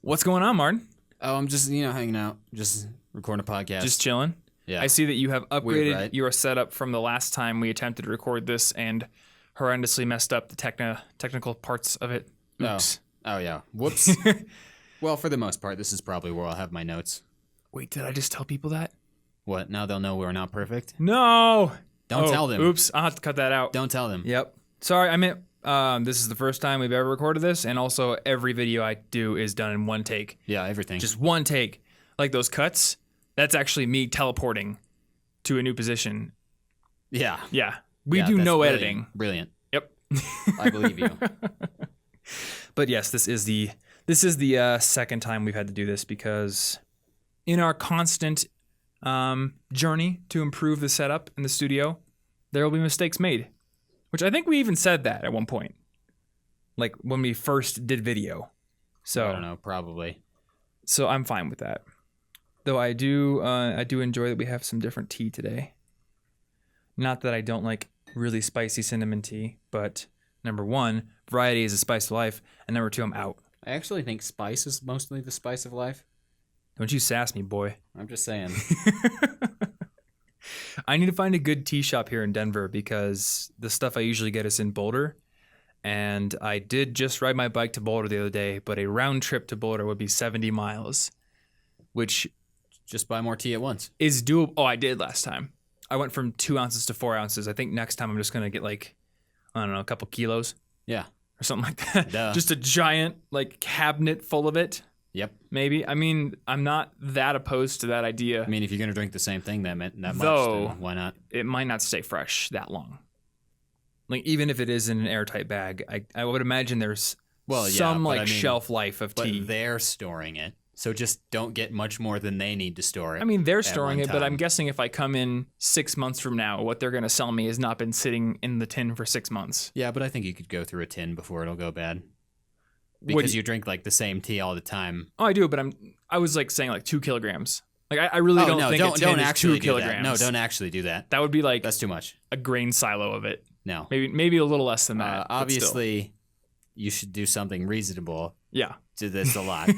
What's going on, Martin? Oh, I'm just, hanging out, just recording a podcast. Just chilling? Yeah. I see that you have upgraded Weird, right? your setup from the last time we attempted to record this and horrendously messed up the technical parts of it. Oops. Oh yeah. Whoops. Well, for the most part, this is probably where I'll have my notes. Wait, did I just tell people that? What? Now they'll know we're not perfect? No! Don't tell them. Oops, I'll have to cut that out. Don't tell them. Yep. Sorry, I meant this is the first time we've ever recorded this, and also every video I do is done in one take. Yeah, everything. Just one take. Like those cuts, that's actually me teleporting to a new position. Yeah. Yeah. We do that's no brilliant. editing. Brilliant. Yep. I believe you. But yes, this is the second time we've had to do this because in our constant journey to improve the setup in the studio, there will be mistakes made. Which I think we even said that at one point, like when we first did video. So I don't know, probably. So I'm fine with that. Though I do enjoy that we have some different tea today. Not that I don't like really spicy cinnamon tea, but number one, variety is a spice of life, and number two, I'm out. I actually think spice is mostly the spice of life. Don't you sass me, boy. I'm just saying. I need to find a good tea shop here in Denver because the stuff I usually get is in Boulder. And I did just ride my bike to Boulder the other day, but a round trip to Boulder would be 70 miles, which Just buy more tea at once. is doable. Oh, I did last time. I went from 2 ounces to 4 ounces. I think next time I'm just going to get a couple kilos Yeah. or something like that. Duh. Just a giant cabinet full of it. Yep. Maybe. I mean, I'm not that opposed to that idea. I mean, if you're going to drink the same thing that much, Though, then why not? It might not stay fresh that long. Even if it is in an airtight bag, I would imagine there's shelf life of tea. But they're storing it. So just don't get much more than they need to store it. I mean, they're at storing one it, but I'm time. guessing if I come in 6 months from now, what they're going to sell me has not been sitting in the tin for 6 months. Yeah, but I think you could go through a tin before it'll go bad. Because you drink the same tea all the time. Oh, I do, but I was saying 2 kilograms. I really don't think a tin is 2 kilograms. No, don't actually do that. That would be That's too much. a grain silo of it. No. Maybe a little less than that. but still. Obviously, you should do something reasonable Yeah. to this a lot.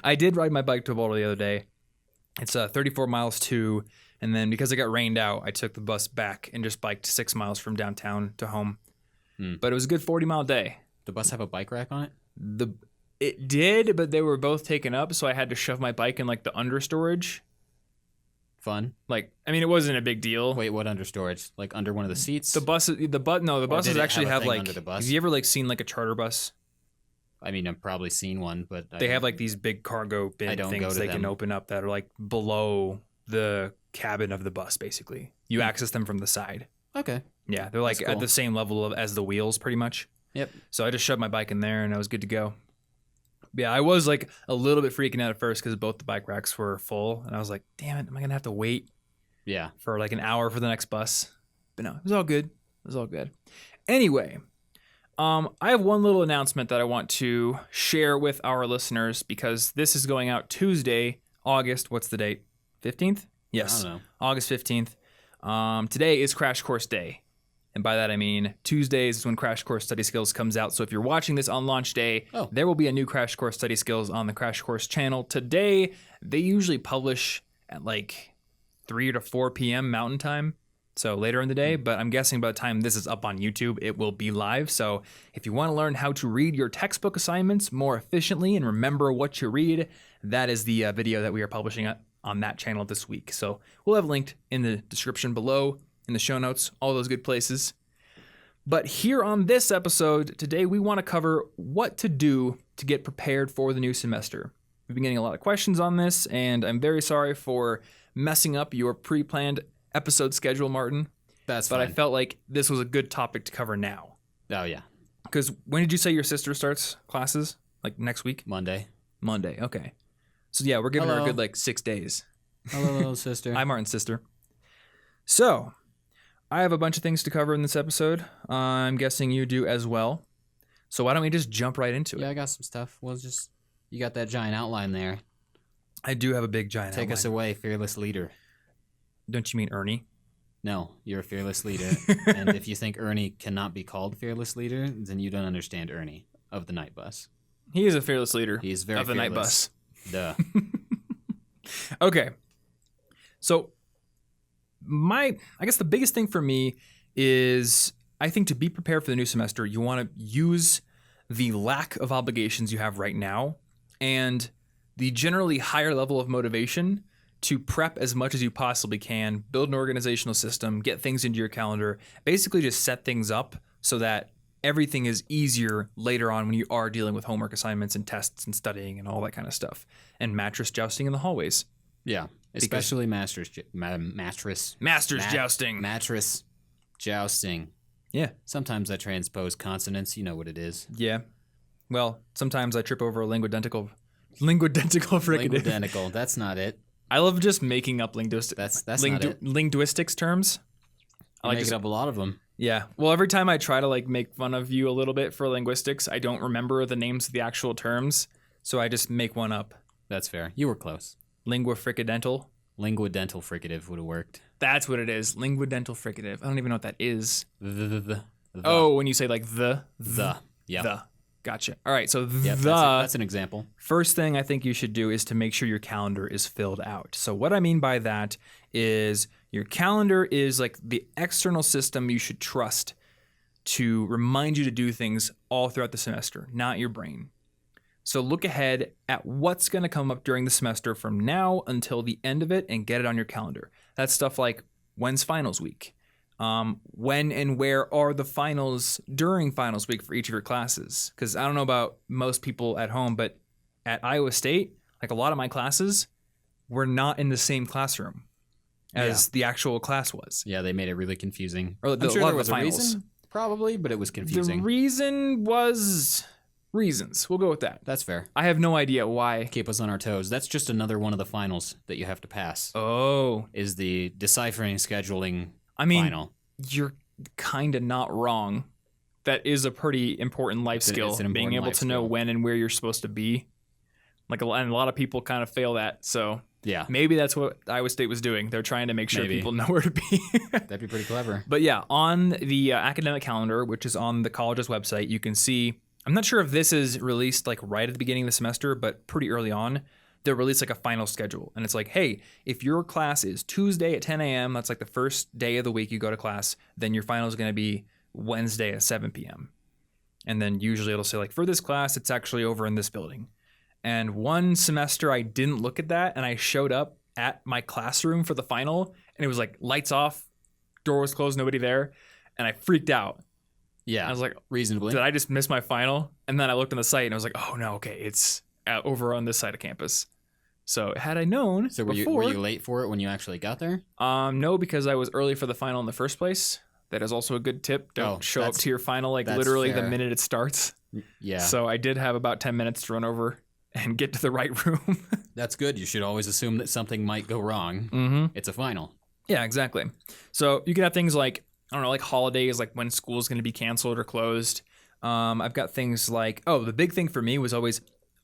I did ride my bike to Boulder the other day. It's 34 miles to, and then because it got rained out, I took the bus back and just biked 6 miles from downtown to home. But it was a good 40-mile day. The bus have a bike rack on it? It did, but they were both taken up, so I had to shove my bike in the under storage. Fun. It wasn't a big deal. Wait, what under storage? Like under one of the seats? The buses did it actually have a have thing under the bus? Have you ever seen a charter bus? I mean, I've probably seen one, but They have these big cargo bin things they can open up that are below the cabin of the bus, basically. You access them from the side. Okay. Yeah, they're That's cool. at the same level as the wheels, pretty much. Yep. So I just shoved my bike in there and I was good to go. Yeah, I was a little bit freaking out at first because both the bike racks were full, and I was like, "Damn it, am I gonna have to wait?" Yeah. For an hour for the next bus. But no, it was all good. It was all good. Anyway, I have one little announcement that I want to share with our listeners because this is going out Tuesday, August. What's the date? 15th? Yes. I don't know. August 15th. Today is Crash Course Day. And by that I mean Tuesdays is when Crash Course Study Skills comes out. So if you're watching this on launch day, there will be a new Crash Course Study Skills on the Crash Course channel. Today, they usually publish at 3 to 4 p.m. Mountain Time. So later in the day, but I'm guessing by the time this is up on YouTube, it will be live. So if you want to learn how to read your textbook assignments more efficiently and remember what you read, that is the video that we are publishing on that channel this week. So we'll have linked in the description below, in the show notes, all those good places. But here on this episode, today we want to cover what to do to get prepared for the new semester. We've been getting a lot of questions on this, and I'm very sorry for messing up your pre-planned episode schedule, Martin. But I felt like this was a good topic to cover now. Oh, yeah. Because when did you say your sister starts classes? Next week? Monday. Monday, okay. So yeah, we're giving her a good 6 days. Hello, little sister. Hi, Martin's sister. So, I have a bunch of things to cover in this episode. I'm guessing you do as well. So why don't we just jump right into it? Yeah, I got some stuff. You got that giant outline there. I do have a big giant Take outline. us away, fearless leader. Don't you mean Ernie? No, you're a fearless leader. And if you think Ernie cannot be called fearless leader, then you don't understand Ernie of the Night Bus. He is a fearless leader. He is very of the night fearless. bus. Duh. Okay. So I guess the biggest thing for me is I think to be prepared for the new semester, you want to use the lack of obligations you have right now and the generally higher level of motivation to prep as much as you possibly can, build an organizational system, get things into your calendar, basically just set things up so that everything is easier later on when you are dealing with homework assignments and tests and studying and all that kind of stuff. And mattress jousting in the hallways. Yeah, especially mattress jousting. Mattress jousting. Yeah. Sometimes I transpose consonants. You know what it is. Yeah. Well, sometimes I trip over a linguidentical fricative. Linguidentical. That's not it. I love just making up linguistics. That's not it. Linguistics terms. I like making up a lot of them. Yeah. Well, every time I try to like make fun of you a little bit for linguistics, I don't remember the names of the actual terms, so I just make one up. That's fair. You were close. Linguifricadental. Linguidental fricative would have worked. That's what it is. Linguidental fricative. I don't even know what that is. The. Oh, when you say like the. Yeah. The. Gotcha. All right. So that's an example. First thing I think you should do is to make sure your calendar is filled out. So what I mean by that is your calendar is like the external system you should trust to remind you to do things all throughout the semester, not your brain. So look ahead at what's going to come up during the semester from now until the end of it and get it on your calendar. That's stuff like when's finals week? When and where are the finals during finals week for each of your classes? Because I don't know about most people at home, but at Iowa State, like a lot of my classes were not in the same classroom as the actual class was. Yeah, they made it really confusing. Or I'm sure there was a reason, probably, but it was confusing. The reason was reasons. We'll go with that. That's fair. I have no idea why. Keep us on our toes. That's just another one of the finals that you have to pass. Oh. Is the deciphering scheduling final. You're kind of not wrong. That is a pretty important life skill. It's an important being able to know when and where you're supposed to be. And a lot of people kind of fail that. So yeah, maybe that's what Iowa State was doing. They're trying to make sure people know where to be. That'd be pretty clever. But yeah, on the academic calendar, which is on the college's website, you can see, I'm not sure if this is released like right at the beginning of the semester, but pretty early on, they'll release like a final schedule. And it's like, hey, if your class is Tuesday at 10 a.m., that's like the first day of the week you go to class, then your final is going to be Wednesday at 7 p.m. And then usually it'll say like, for this class, it's actually over in this building. And one semester I didn't look at that and I showed up at my classroom for the final and it was like lights off, door was closed, nobody there. And I freaked out. Yeah. I was like, reasonably. Did I just miss my final? And then I looked on the site and I was like, oh no, okay, it's over on this side of campus. So had I known were you late for it when you actually got there? No, because I was early for the final in the first place. That is also a good tip. Don't show up to your final like literally the minute it starts. Yeah. So I did have about 10 minutes to run over and get to the right room. That's good. You should always assume that something might go wrong. Mm-hmm. It's a final. Yeah, exactly. So you can have things like, I don't know, like holidays, like when school is going to be canceled or closed. I've got things like, the big thing for me was always,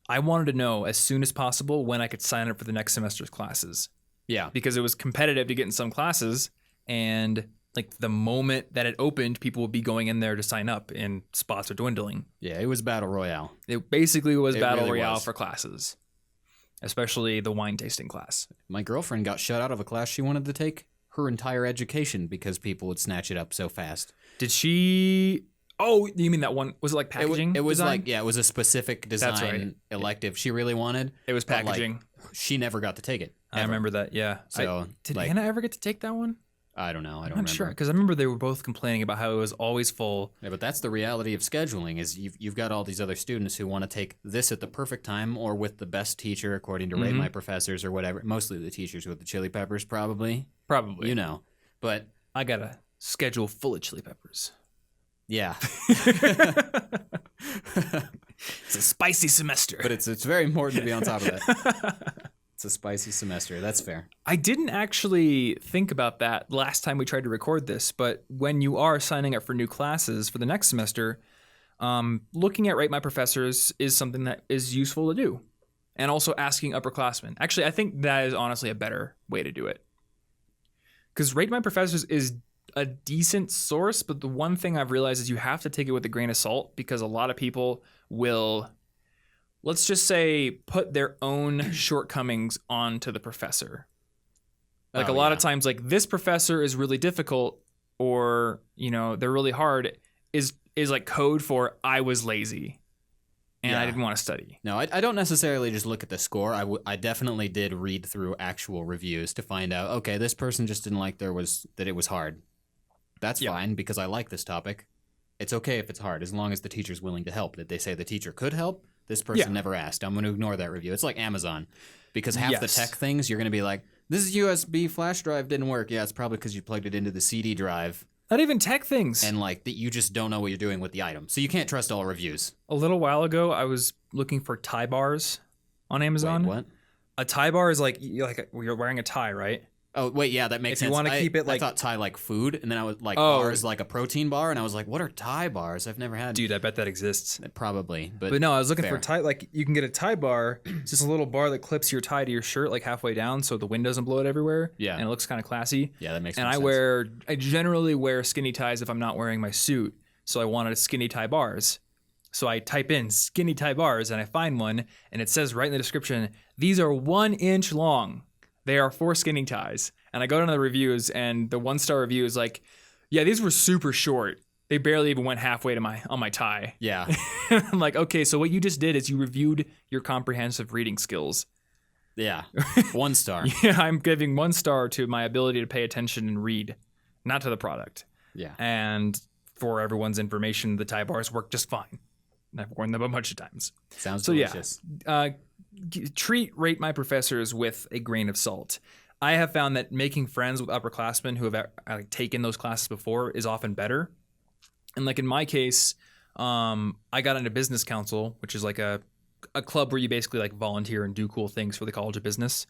I wanted to know as soon as possible when I could sign up for the next semester's classes. Yeah. Because it was competitive to get in some classes, and like the moment that it opened, people would be going in there to sign up and spots are dwindling. Yeah, it was Battle Royale. It basically was Battle really Royale was. for classes, especially the wine tasting class. My girlfriend got shut out of a class she wanted to take her entire education because people would snatch it up so fast. Did she... Oh, you mean that one? Was it like packaging? It was design? like, it was a specific design elective she really wanted. It was packaging. She never got to take it. Ever. I remember that, yeah. So did Anna ever get to take that one? I don't know. I don't I'm remember. not sure, because I remember they were both complaining about how it was always full. Yeah, but that's the reality of scheduling, is you've got all these other students who want to take this at the perfect time or with the best teacher, according to Rate My Professors or whatever. Mostly the teachers with the chili peppers, probably. Probably. You know. But I got a schedule full of chili peppers. Yeah. It's a spicy semester. But it's very important to be on top of that. It's a spicy semester. That's fair. I didn't actually think about that last time we tried to record this, but when you are signing up for new classes for the next semester, looking at Rate My Professors is something that is useful to do. And also asking upperclassmen. Actually, I think that is honestly a better way to do it. Because Rate My Professors is a decent source, but the one thing I've realized is you have to take it with a grain of salt, because a lot of people will let's just say, put their own shortcomings onto the professor. Like a lot of times, like this professor is really difficult, or they're really hard. Is like code for I was lazy, and I didn't want to study. No, I don't necessarily just look at the score. I definitely did read through actual reviews to find out. Okay, this person just didn't like that it was hard. That's fine because I like this topic. It's okay if it's hard as long as the teacher's willing to help. Did they say the teacher could help? This person never asked. I'm going to ignore that review. It's like Amazon, because half the tech things you're going to be like, this USB flash drive didn't work. Yeah, it's probably because you plugged it into the CD drive. Not even tech things. And like that, you just don't know what you're doing with the item. So you can't trust all reviews. A little while ago, I was looking for tie bars on Amazon. Wait, what? A tie bar is like you're wearing a tie, right? Oh, wait, yeah, that makes sense. If you want to keep it like... I thought tie like food, and then I was like bars like a protein bar, and I was like, what are tie bars? I've never had... Dude, I bet that exists. Probably, but no, I was looking for tie... Like, you can get a tie bar. It's just a little bar that clips your tie to your shirt like halfway down so the wind doesn't blow it everywhere. Yeah. And it looks kind of classy. Yeah, that makes sense. And I generally wear skinny ties if I'm not wearing my suit, so I wanted skinny tie bars. So I type in skinny tie bars, and I find one, and it says right in the description, these are 1 inch long. They are for skinny ties. And I go down to the reviews, and the 1-star review is like, yeah, these were super short. They barely even went halfway to on my tie. Yeah. I'm like, okay, so what you just did is you reviewed your comprehensive reading skills. Yeah. 1 star. Yeah, I'm giving 1 star to my ability to pay attention and read, not to the product. Yeah. And for everyone's information, the tie bars work just fine. And I've worn them a bunch of times. Sounds delicious. Yeah, rate my professors with a grain of salt. I have found that making friends with upperclassmen who have taken those classes before is often better. And like in my case, I got into business council, which is like a club where you basically like volunteer and do cool things for the College of Business.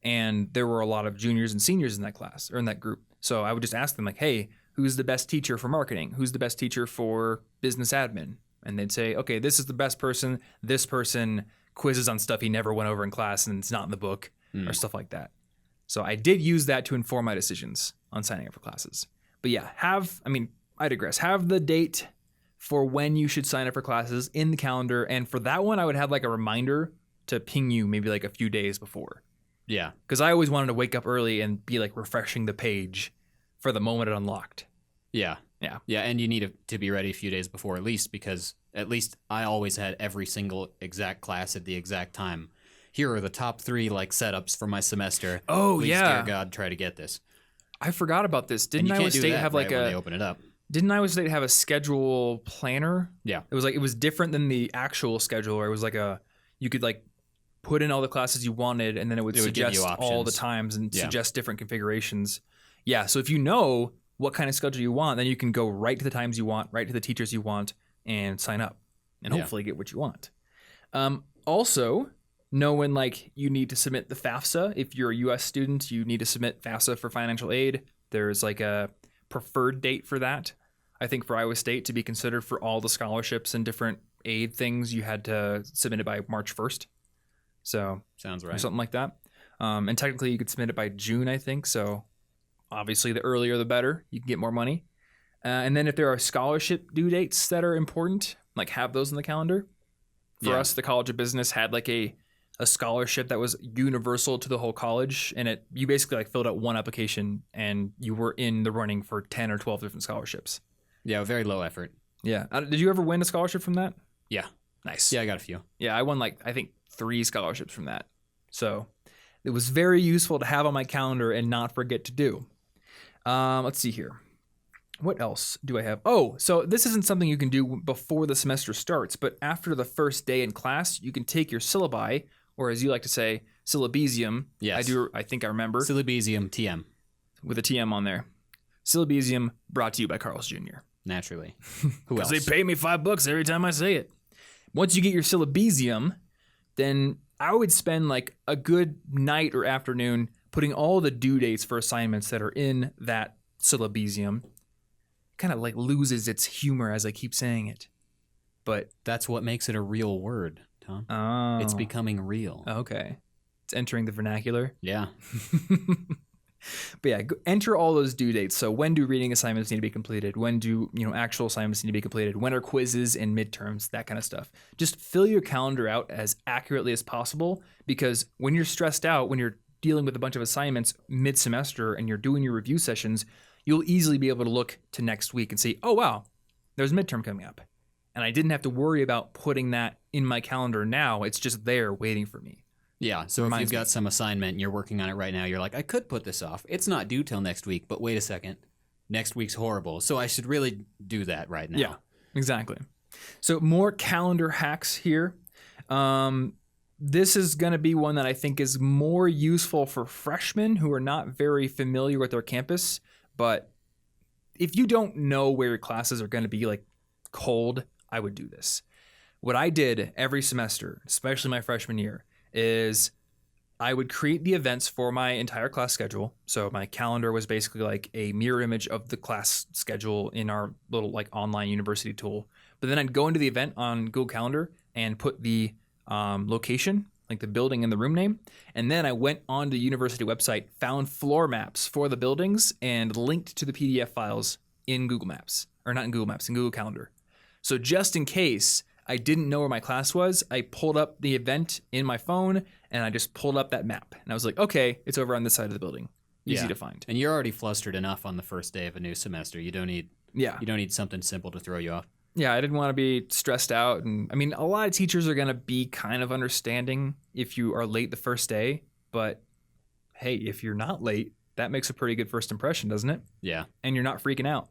And there were a lot of juniors and seniors in that class or in that group. So I would just ask them like, hey, who's the best teacher for marketing? Who's the best teacher for business admin? And they'd say, okay, this is the best person. This person quizzes on stuff he never went over in class and it's not in the book or stuff like that. So I did use that to inform my decisions on signing up for classes. But yeah, I digress. Have the date for when you should sign up for classes in the calendar. And for that one, I would have like a reminder to ping you maybe like a few days before. Yeah. Because I always wanted to wake up early and be like refreshing the page for the moment it unlocked. Yeah. Yeah. Yeah. And you need to be ready a few days before at least, because at least I always had every single exact class at the exact time. Here are the top 3 like setups for my semester. Oh, Please, yeah. dear God, try to get this. I forgot about this. Didn't Iowa State have like when they open it up? Didn't Iowa State have a schedule planner? Yeah. It was different than the actual schedule, where it was like you could like put in all the classes you wanted, and then it would suggest all the times and suggest different configurations. Yeah. So if you know what kind of schedule you want, then you can go right to the times you want, right to the teachers you want, and sign up, and hopefully get what you want. Also, know when like you need to submit the FAFSA. If you're a U.S. student, you need to submit FAFSA for financial aid. There's like a preferred date for that. I think for Iowa State to be considered for all the scholarships and different aid things, you had to submit it by March 1st. So sounds right. Something like that. And technically you could submit it by June, I think. So obviously the earlier the better. You can get more money. And then if there are scholarship due dates that are important, like have those in the calendar. For us, the College of Business had like a scholarship that was universal to the whole college, and you basically like filled out one application and you were in the running for 10 or 12 different scholarships. Yeah, very low effort. Yeah. Did you ever win a scholarship from that? Yeah. Nice. Yeah, I got a few. Yeah, I won like I think 3 scholarships from that. So it was very useful to have on my calendar and not forget to do. Let's see here. What else do I have? Oh, so this isn't something you can do before the semester starts, but after the first day in class, you can take your syllabi, or as you like to say, syllabesium. Yes. I think I remember. Syllabesium TM. With a TM on there. Syllabesium brought to you by Carl's Jr. Naturally. Who else? Because they pay me $5 every time I say it. Once you get your syllabesium, then I would spend like a good night or afternoon putting all the due dates for assignments that are in that syllabesium. Kind of like loses its humor as I keep saying it. But that's what makes it a real word, Tom. Oh. It's becoming real. Okay. It's entering the vernacular. Yeah. But yeah, enter all those due dates. So when do reading assignments need to be completed? When do, actual assignments need to be completed? When are quizzes and midterms? That kind of stuff. Just fill your calendar out as accurately as possible, because when you're stressed out, when you're dealing with a bunch of assignments mid-semester and you're doing your review sessions, you'll easily be able to look to next week and see, oh, wow, there's a midterm coming up. And I didn't have to worry about putting that in my calendar now. It's just there waiting for me. Yeah, so if you've got some assignment and you're working on it right now, you're like, I could put this off. It's not due till next week, but wait a second. Next week's horrible, so I should really do that right now. Yeah, exactly. So more calendar hacks here. This is going to be one that I think is more useful for freshmen who are not very familiar with their campus. But if you don't know where your classes are going to be like cold, I would do this. What I did every semester, especially my freshman year, is I would create the events for my entire class schedule. So my calendar was basically like a mirror image of the class schedule in our little like online university tool. But then I'd go into the event on Google Calendar and put the location, like the building and the room name. And then I went on the university website, found floor maps for the buildings and linked to the PDF files in Google Maps, or not in Google Maps, in Google Calendar. So just in case I didn't know where my class was, I pulled up the event in my phone and I just pulled up that map. And I was like, okay, it's over on this side of the building. Easy to find. And you're already flustered enough on the first day of a new semester. You don't need something simple to throw you off. Yeah, I didn't want to be stressed out. And I mean, a lot of teachers are going to be kind of understanding if you are late the first day. But hey, if you're not late, that makes a pretty good first impression, doesn't it? Yeah. And you're not freaking out.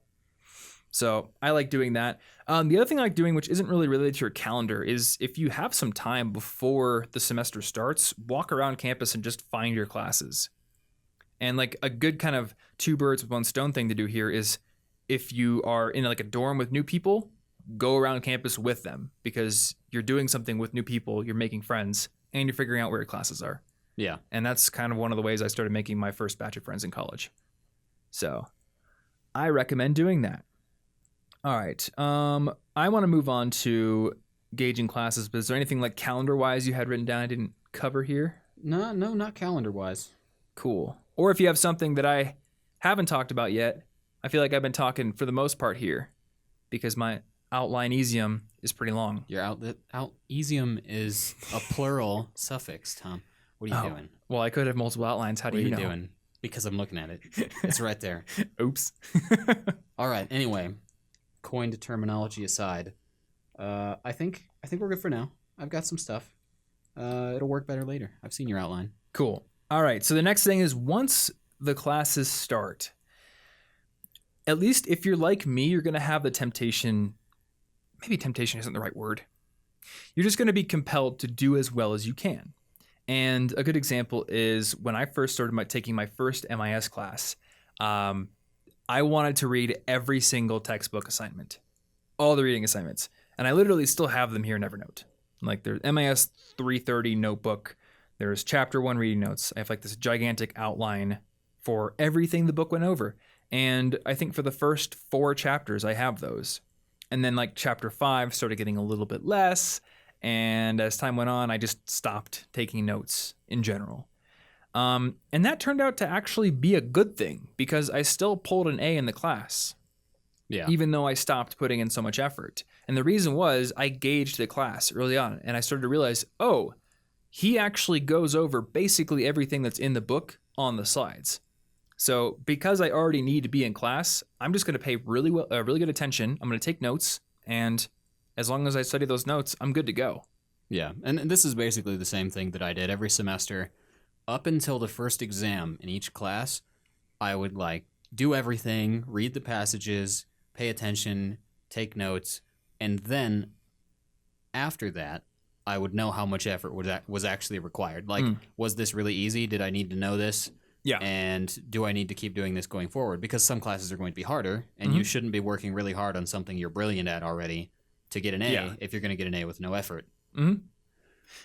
So I like doing that. The other thing I like doing, which isn't really related to your calendar, is if you have some time before the semester starts, walk around campus and just find your classes. And like a good kind of two birds with one stone thing to do here is if you are in like a dorm with new people, go around campus with them, because you're doing something with new people, you're making friends, and you're figuring out where your classes are. Yeah. And that's kind of one of the ways I started making my first batch of friends in college. So I recommend doing that. All right. I want to move on to gauging classes, but is there anything like calendar-wise you had written down I didn't cover here? No, not calendar-wise. Cool. Or if you have something that I haven't talked about yet, I feel like I've been talking for the most part here because my outline-isium is pretty long. Your out-isium is a plural suffix, Tom. What are you doing? Well, I could have multiple outlines. How do you know? What are you doing? Because I'm looking at it. It's right there. Oops. All right. Anyway, coined terminology aside, I think we're good for now. I've got some stuff. It'll work better later. I've seen your outline. Cool. All right. So the next thing is once the classes start, at least if you're like me, you're going to have the temptation. Maybe temptation isn't the right word. You're just going to be compelled to do as well as you can. And a good example is when I first started taking my first MIS class, I wanted to read every single textbook assignment, all the reading assignments. And I literally still have them here in Evernote. Like there's MIS 330 notebook. There's chapter 1 reading notes. I have like this gigantic outline for everything the book went over. And I think for the first 4 chapters, I have those. And then like chapter 5 started getting a little bit less. And as time went on, I just stopped taking notes in general. And that turned out to actually be a good thing because I still pulled an A in the class. Yeah. Even though I stopped putting in so much effort. And the reason was I gauged the class early on and I started to realize, oh, he actually goes over basically everything that's in the book on the slides. So because I already need to be in class, I'm just going to pay really good attention. I'm going to take notes, and as long as I study those notes, I'm good to go. Yeah, and this is basically the same thing that I did every semester. Up until the first exam in each class, I would like do everything, read the passages, pay attention, take notes, and then after that, I would know how much effort was actually required. Like, was this really easy? Did I need to know this? Yeah. And do I need to keep doing this going forward? Because some classes are going to be harder, and you shouldn't be working really hard on something you're brilliant at already to get an A if you're going to get an A with no effort. Mm-hmm.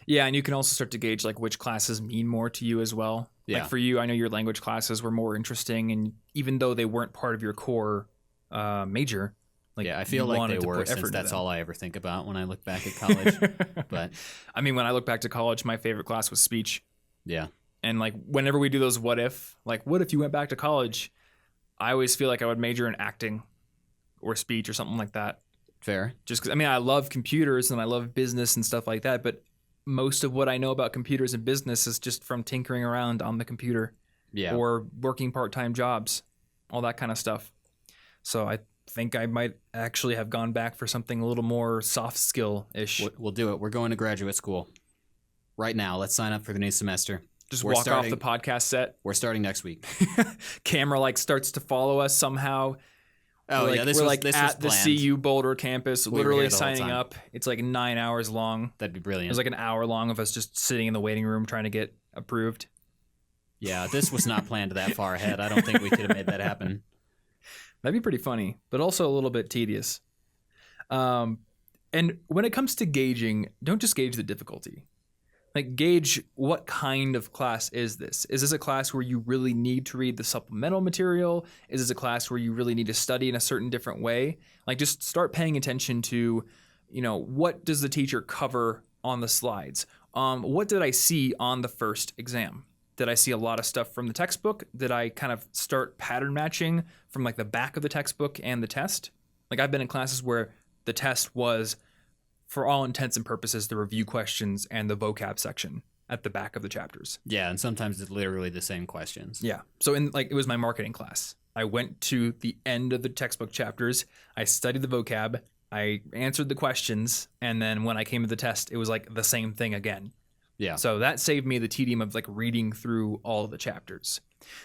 Yeah, and you can also start to gauge like which classes mean more to you as well. Yeah. Like for you, I know your language classes were more interesting, and even though they weren't part of your core major, like I feel like they were, since that's all I ever think about when I look back at college. But I mean, when I look back to college, my favorite class was speech. Yeah. And like whenever we do those what if you went back to college, I always feel like I would major in acting or speech or something like that. Fair. Just because, I mean, I love computers and I love business and stuff like that, but most of what I know about computers and business is just from tinkering around on the computer or working part-time jobs, all that kind of stuff. So I think I might actually have gone back for something a little more soft skill-ish. We'll do it. We're going to graduate school right now. Let's sign up for the new semester. Just walk off the podcast set. We're starting next week. Camera like starts to follow us somehow. Oh, we're this like was at the planned. CU Boulder campus, literally signing time. up. It's like 9 hours long. That'd be brilliant. It was like an hour long of us just sitting in the waiting room trying to get approved. Yeah, this was not planned that far ahead. I don't think we could have made that happen. That'd be pretty funny, but also a little bit tedious. And when it comes to gauging, don't just gauge the difficulty. Like, gauge what kind of class is this? Is this a class where you really need to read the supplemental material? Is this a class where you really need to study in a certain different way? Like, just start paying attention to, what does the teacher cover on the slides? What did I see on the first exam? Did I see a lot of stuff from the textbook? Did I kind of start pattern matching from like the back of the textbook and the test? Like, I've been in classes where the test was, for all intents and purposes, the review questions and the vocab section at the back of the chapters. Yeah, and sometimes it's literally the same questions. Yeah. So it was my marketing class. I went to the end of the textbook chapters. I studied the vocab. I answered the questions. And then when I came to the test, it was like the same thing again. Yeah. So that saved me the tedium of like reading through all of the chapters.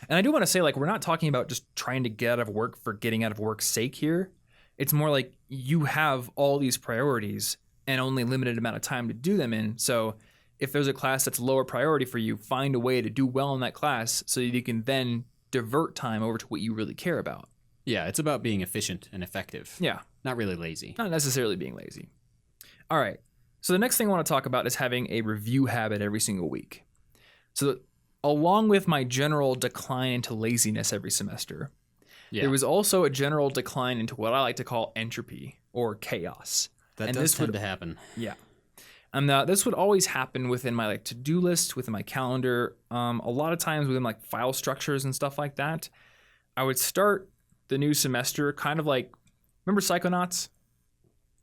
And I do want to say, like, we're not talking about just trying to get out of work for getting out of work's sake here. It's more like you have all these priorities and only limited amount of time to do them in. So if there's a class that's lower priority for you, find a way to do well in that class so that you can then divert time over to what you really care about. Yeah, it's about being efficient and effective. Yeah. Not really lazy. Not necessarily being lazy. All right. So the next thing I want to talk about is having a review habit every single week. So along with my general decline into laziness every semester, there was also a general decline into what I like to call entropy or chaos. That does tend to happen. Yeah. And this would always happen within my like to-do list, within my calendar, a lot of times within like file structures and stuff like that. I would start the new semester kind of like, remember Psychonauts?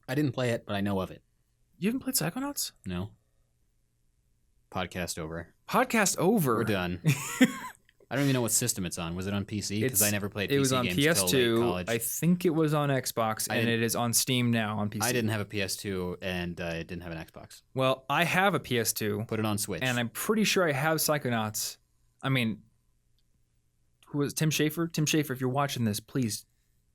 I didn't play it, but I know of it. You haven't played Psychonauts? No. Podcast over. Podcast over? We're done. I don't even know what system it's on. Was it on PC? Because I never played PC games. It was on PS2. I think it was on Xbox, and it is on Steam now on PC. I didn't have a PS2, and I didn't have an Xbox. Well, I have a PS2. Put it on Switch. And I'm pretty sure I have Psychonauts. I mean, who was Tim Schafer? Tim Schafer, if you're watching this, please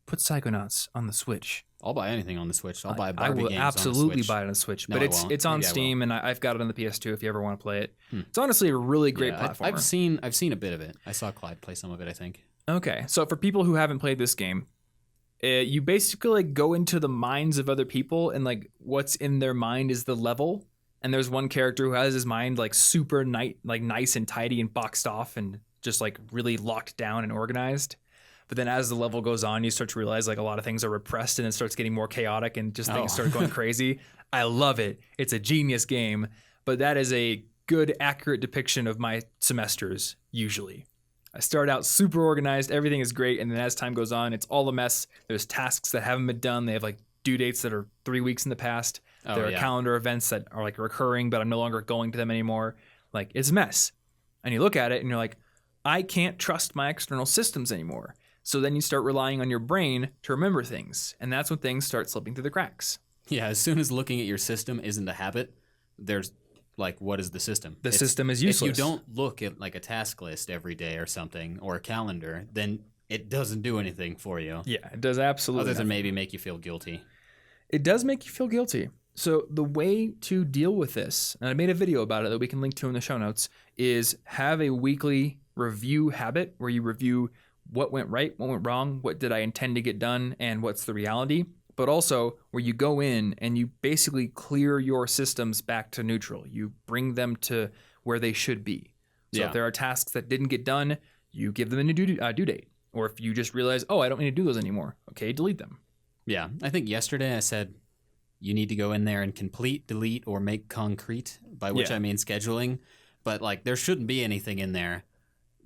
put Psychonauts on the Switch. I'll buy anything on the Switch. I'll buy Barbie games on the Switch. I will absolutely buy it on the Switch. But it's on Steam, and I've got it on the PS2 if you ever want to play it. It's honestly a really great platform. I've seen a bit of it. I saw Clyde play some of it, I think. Okay, so for people who haven't played this game, you basically like go into the minds of other people, and like what's in their mind is the level. And there's one character who has his mind like super nice and tidy and boxed off and just like really locked down and organized. But then as the level goes on, you start to realize like a lot of things are repressed and it starts getting more chaotic and just things start going crazy. I love it. It's a genius game, but that is a good, accurate depiction of my semesters usually. I start out super organized, everything is great, and then as time goes on, it's all a mess. There's tasks that haven't been done. They have like due dates that are 3 weeks in the past. There are calendar events that are like recurring, but I'm no longer going to them anymore. Like, it's a mess. And you look at it and you're like, I can't trust my external systems anymore. So then you start relying on your brain to remember things. And that's when things start slipping through the cracks. Yeah, as soon as looking at your system isn't a habit, there's like, what is the system? The system is useless. If you don't look at like a task list every day or something, or a calendar, then it doesn't do anything for you. Yeah, it does absolutely Other than maybe make you feel guilty. It does make you feel guilty. So the way to deal with this, and I made a video about it that we can link to in the show notes, is have a weekly review habit where you review what went right, what went wrong, what did I intend to get done, and what's the reality. But also where you go in and you basically clear your systems back to neutral. You bring them to where they should be. So if there are tasks that didn't get done, you give them a due date. Or if you just realize, I don't need to do those anymore, okay, delete them. Yeah, I think yesterday I said you need to go in there and complete, delete, or make concrete, by which I mean scheduling. But like, there shouldn't be anything in there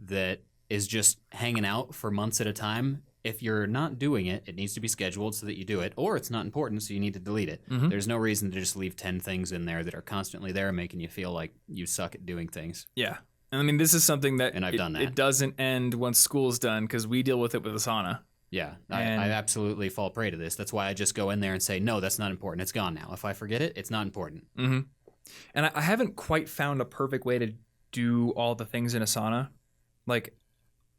that is just hanging out for months at a time. If you're not doing it, it needs to be scheduled so that you do it, or it's not important, so you need to delete it. Mm-hmm. There's no reason to just leave 10 things in there that are constantly there, making you feel like you suck at doing things. Yeah. And I mean, this is something that, and I've done that. It doesn't end once school's done because we deal with it with Asana. Yeah, I absolutely fall prey to this. That's why I just go in there and say, no, that's not important. It's gone now. If I forget it, it's not important. Mm-hmm. And I haven't quite found a perfect way to do all the things in Asana. Like,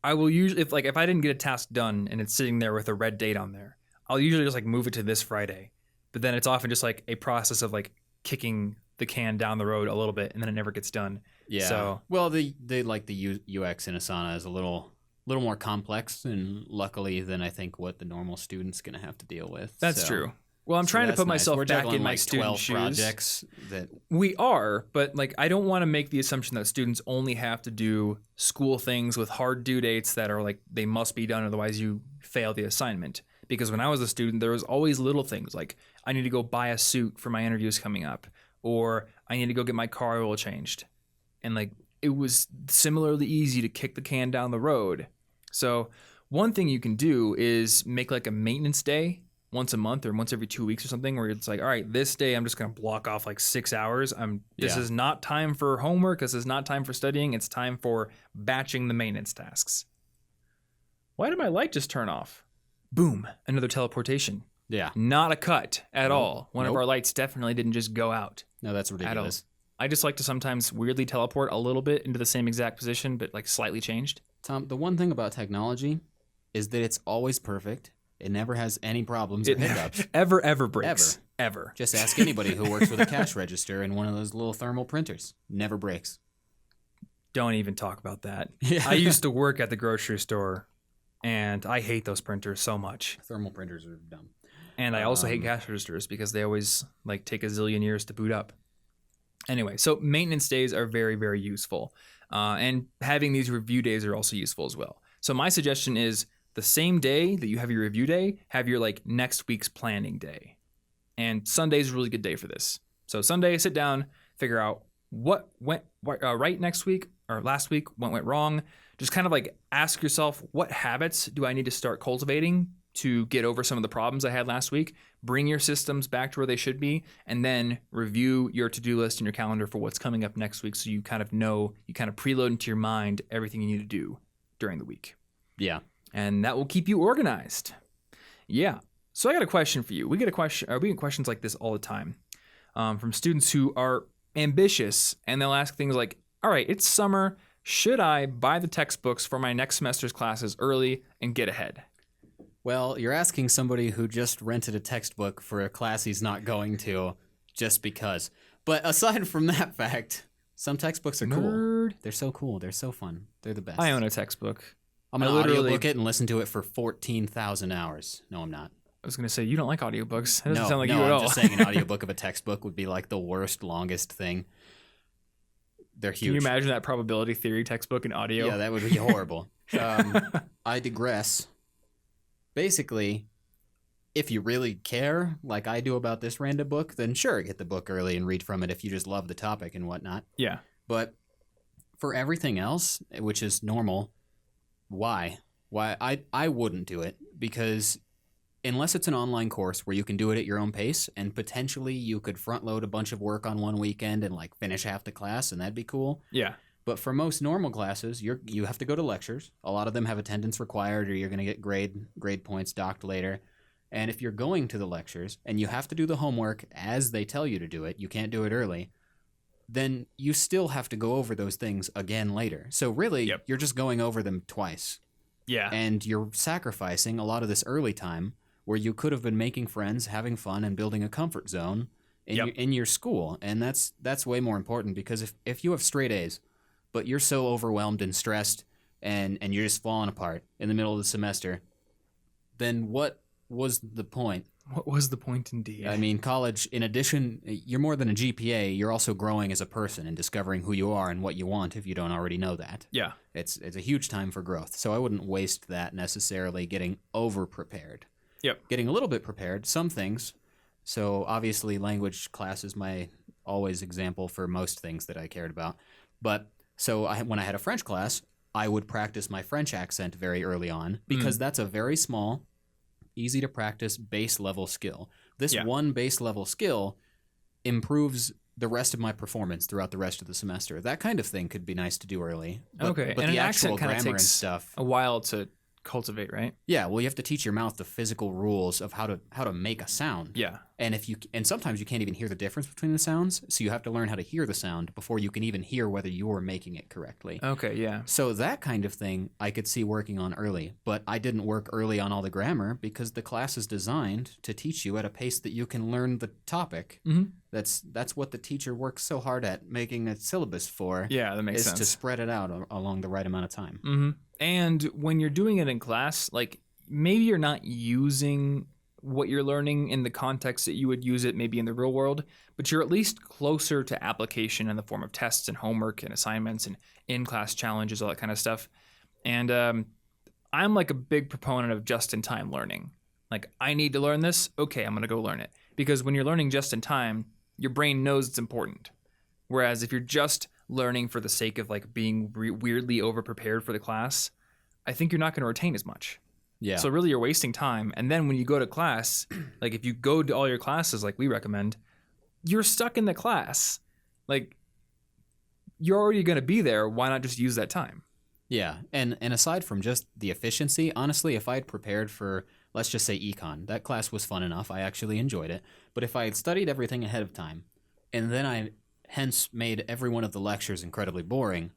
I will usually, if I didn't get a task done and it's sitting there with a red date on there, I'll usually just like move it to this Friday. But then it's often just like a process of like kicking the can down the road a little bit, and then it never gets done. Yeah. So, well, the UX in Asana is a little more complex, and luckily than I think what the normal student's going to have to deal with. That's true. Well, I'm trying to put myself back in my student shoes. 12 projects that we are, but like I don't want to make the assumption that students only have to do school things with hard due dates that are like they must be done, otherwise you fail the assignment. Because when I was a student, there was always little things like I need to go buy a suit for my interviews coming up, or I need to go get my car oil changed, and like it was similarly easy to kick the can down the road. So one thing you can do is make like a maintenance day once a month or once every 2 weeks or something, where it's like, all right, this day I'm just going to block off like 6 hours. This is not time for homework. This is not time for studying. It's time for batching the maintenance tasks. Why did my light just turn off? Boom, another teleportation. Yeah. Not a cut at all. One of our lights definitely didn't just go out. No, that's ridiculous. I just like to sometimes weirdly teleport a little bit into the same exact position, but like slightly changed. Tom, the one thing about technology is that it's always perfect. It never has any problems or hiccups. Ever breaks. Ever. Just ask anybody who works with a cash register in one of those little thermal printers. Never breaks. Don't even talk about that. Yeah. I used to work at the grocery store, and I hate those printers so much. Thermal printers are dumb. And I also hate cash registers because they always like take a zillion years to boot up. Anyway, so maintenance days are very, very useful. And having these review days are also useful as well. So my suggestion is the same day that you have your review day, have your like next week's planning day. And Sunday is a really good day for this. So Sunday, sit down, figure out what went right next week or last week, what went wrong. Just kind of like ask yourself, what habits do I need to start cultivating to get over some of the problems I had last week? Bring your systems back to where they should be, and then review your to-do list and your calendar for what's coming up next week so you kind of know, you kind of preload into your mind everything you need to do during the week. Yeah. And that will keep you organized. Yeah. So I got a question for you. We get questions like this all the time from students who are ambitious, and they'll ask things like, all right, it's summer. Should I buy the textbooks for my next semester's classes early and get ahead? Well, you're asking somebody who just rented a textbook for a class he's not going to just because. But aside from that fact, some textbooks are cool. They're so cool. They're so fun. They're the best. I own a textbook. I'm going to audiobook it and listen to it for 14,000 hours. No, I'm not. I was going to say, you don't like audiobooks. That doesn't sound like you at all. I'm just saying an audiobook of a textbook would be like the worst, longest thing. They're huge. Can you imagine that probability theory textbook in audio? Yeah, that would be horrible. I digress. Basically, if you really care, like I do about this random book, then sure, get the book early and read from it if you just love the topic and whatnot. Yeah. But for everything else, which is normal, why? I wouldn't do it, because unless it's an online course where you can do it at your own pace, and potentially you could front load a bunch of work on one weekend and like finish half the class, and that'd be cool. Yeah. But for most normal classes, you have to go to lectures. A lot of them have attendance required, or you're going to get grade points docked later. And if you're going to the lectures and you have to do the homework as they tell you to do it, you can't do it early, then you still have to go over those things again later. So really, You're just going over them twice. Yeah. And you're sacrificing a lot of this early time where you could have been making friends, having fun, and building a comfort zone in your school. And that's way more important, because if you have straight A's, but you're so overwhelmed and stressed and you're just falling apart in the middle of the semester, then what was the point? What was the point indeed? I mean, college, in addition, you're more than a GPA, you're also growing as a person and discovering who you are and what you want if you don't already know that. Yeah. It's a huge time for growth. So I wouldn't waste that necessarily getting over-prepared. Yep. Getting a little bit prepared, some things. So obviously language class is my always example for most things that I cared about. But so when I had a French class, I would practice my French accent very early on because that's a very small, easy to practice base level skill. This one base level skill improves the rest of my performance throughout the rest of the semester. That kind of thing could be nice to do early. But and the an actual accent kind of grammar and takes stuff, a while to cultivate, right? yeah, well, you have to teach your mouth the physical rules of how to make a sound. Yeah. And sometimes you can't even hear the difference between the sounds, so you have to learn how to hear the sound before you can even hear whether you're making it correctly. Okay, yeah. So that kind of thing I could see working on early, but I didn't work early on all the grammar because the class is designed to teach you at a pace that you can learn the topic. Mm-hmm. That's what the teacher works so hard at making a syllabus for. Yeah, that makes sense. Is to spread it out along the right amount of time. Mm-hmm. And when you're doing it in class, like maybe you're not using what you're learning in the context that you would use it maybe in the real world, but you're at least closer to application in the form of tests and homework and assignments and in-class challenges, all that kind of stuff. And I'm like a big proponent of just-in-time learning. Like, I need to learn this. Okay, I'm going to go learn it. Because when you're learning just in time, your brain knows it's important. Whereas if you're just learning for the sake of like being weirdly over-prepared for the class, I think you're not going to retain as much. Yeah. So really you're wasting time. And then when you go to class, like if you go to all your classes like we recommend, you're stuck in the class. Like, you're already going to be there. Why not just use that time? Yeah. And aside from just the efficiency, honestly, if I had prepared for, let's just say econ, that class was fun enough. I actually enjoyed it. But if I had studied everything ahead of time and then I hence made every one of the lectures incredibly boring,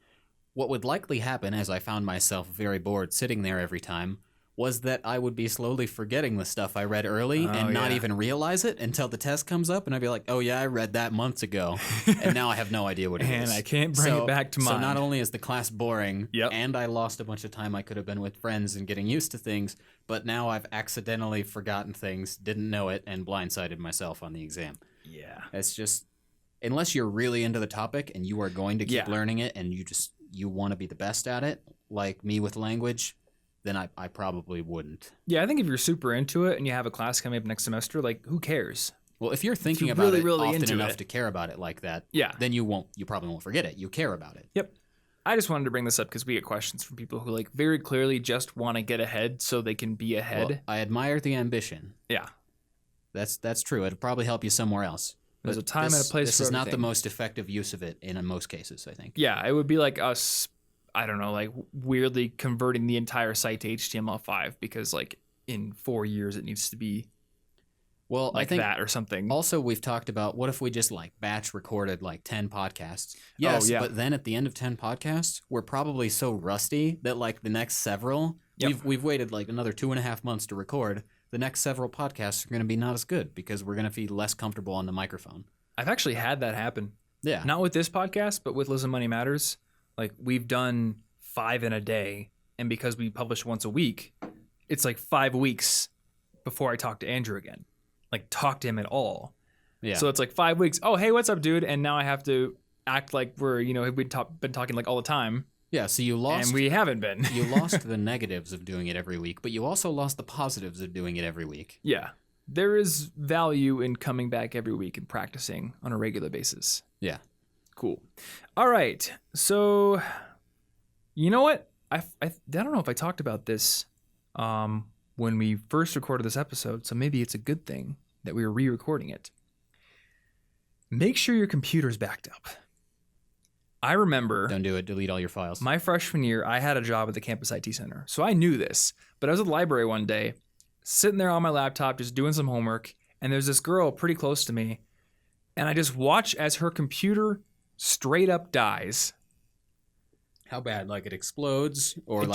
what would likely happen, as I found myself very bored sitting there every time, was that I would be slowly forgetting the stuff I read early and not even realize it until the test comes up, and I'd be like, oh yeah, I read that months ago, and now I have no idea what it is. And I can't bring it back to mind. So not only is the class boring, and I lost a bunch of time I could have been with friends and getting used to things, but now I've accidentally forgotten things, didn't know it, and blindsided myself on the exam. Yeah. It's just, unless you're really into the topic and you are going to keep learning it and you want to be the best at it, like me with language, then I probably wouldn't. Yeah, I think if you're super into it and you have a class coming up next semester, like, who cares? Well, if you're thinking about it often enough to care about it like that, then you probably won't forget it. You care about it. Yep. I just wanted to bring this up because we get questions from people who like very clearly just want to get ahead so they can be ahead. Well, I admire the ambition. Yeah. That's true. It'll probably help you somewhere else. There's a time and a place for everything. This is not the most effective use of it in most cases, I think. Yeah, it would be like us, I don't know, like weirdly converting the entire site to HTML5 because like in 4 years it needs to be like I think that or something. Also, we've talked about what if we just like batch recorded like 10 podcasts. Yes, but then at the end of 10 podcasts, we're probably so rusty that like the next several, we've waited like another 2.5 months to record. The next several podcasts are going to be not as good because we're going to be less comfortable on the microphone. I've actually had that happen. Yeah. Not with this podcast, but with Listen Money Matters. Like, we've done 5 in a day, and because we publish once a week, it's like 5 weeks before I talk to Andrew again. Like, talk to him at all. Yeah. So it's like 5 weeks. Oh, hey, what's up, dude? And now I have to act like we're, we've been talking like all the time. Yeah, so you lost... And we haven't been. You lost the negatives of doing it every week, but you also lost the positives of doing it every week. Yeah. There is value in coming back every week and practicing on a regular basis. Yeah. Cool. All right. So, you know what? I don't know if I talked about this when we first recorded this episode, so maybe it's a good thing that we were re-recording it. Make sure your computer's backed up. I remember... Don't do it. Delete all your files. My freshman year, I had a job at the campus IT center, so I knew this. But I was at the library one day, sitting there on my laptop, just doing some homework, and there's this girl pretty close to me, and I just watch as her computer straight up dies. How bad? Like it explodes, or it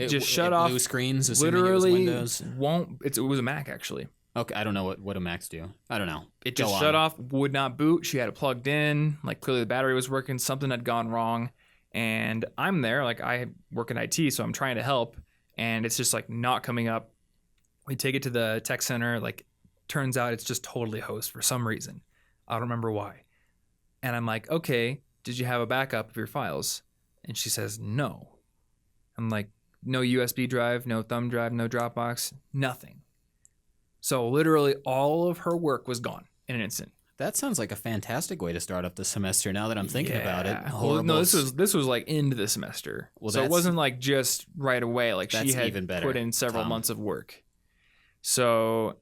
just shut off. Blue screens. Literally, it was Windows. It was a Mac actually. Okay, I don't know what a Macs do. I don't know. It just shut off. Would not boot. She had it plugged in. Like clearly the battery was working. Something had gone wrong, and I'm there. Like I work in IT, so I'm trying to help, and it's just like not coming up. We take it to the tech center. Like turns out it's just totally host for some reason. I don't remember why. And I'm like, okay, did you have a backup of your files? And she says, no. I'm like, no USB drive, no thumb drive, no Dropbox, nothing. So literally all of her work was gone in an instant. That sounds like a fantastic way to start up the semester. Now that I'm thinking about it, well, no, this was like into the semester, so it wasn't like just right away. Like she had even better, put in several months of work. So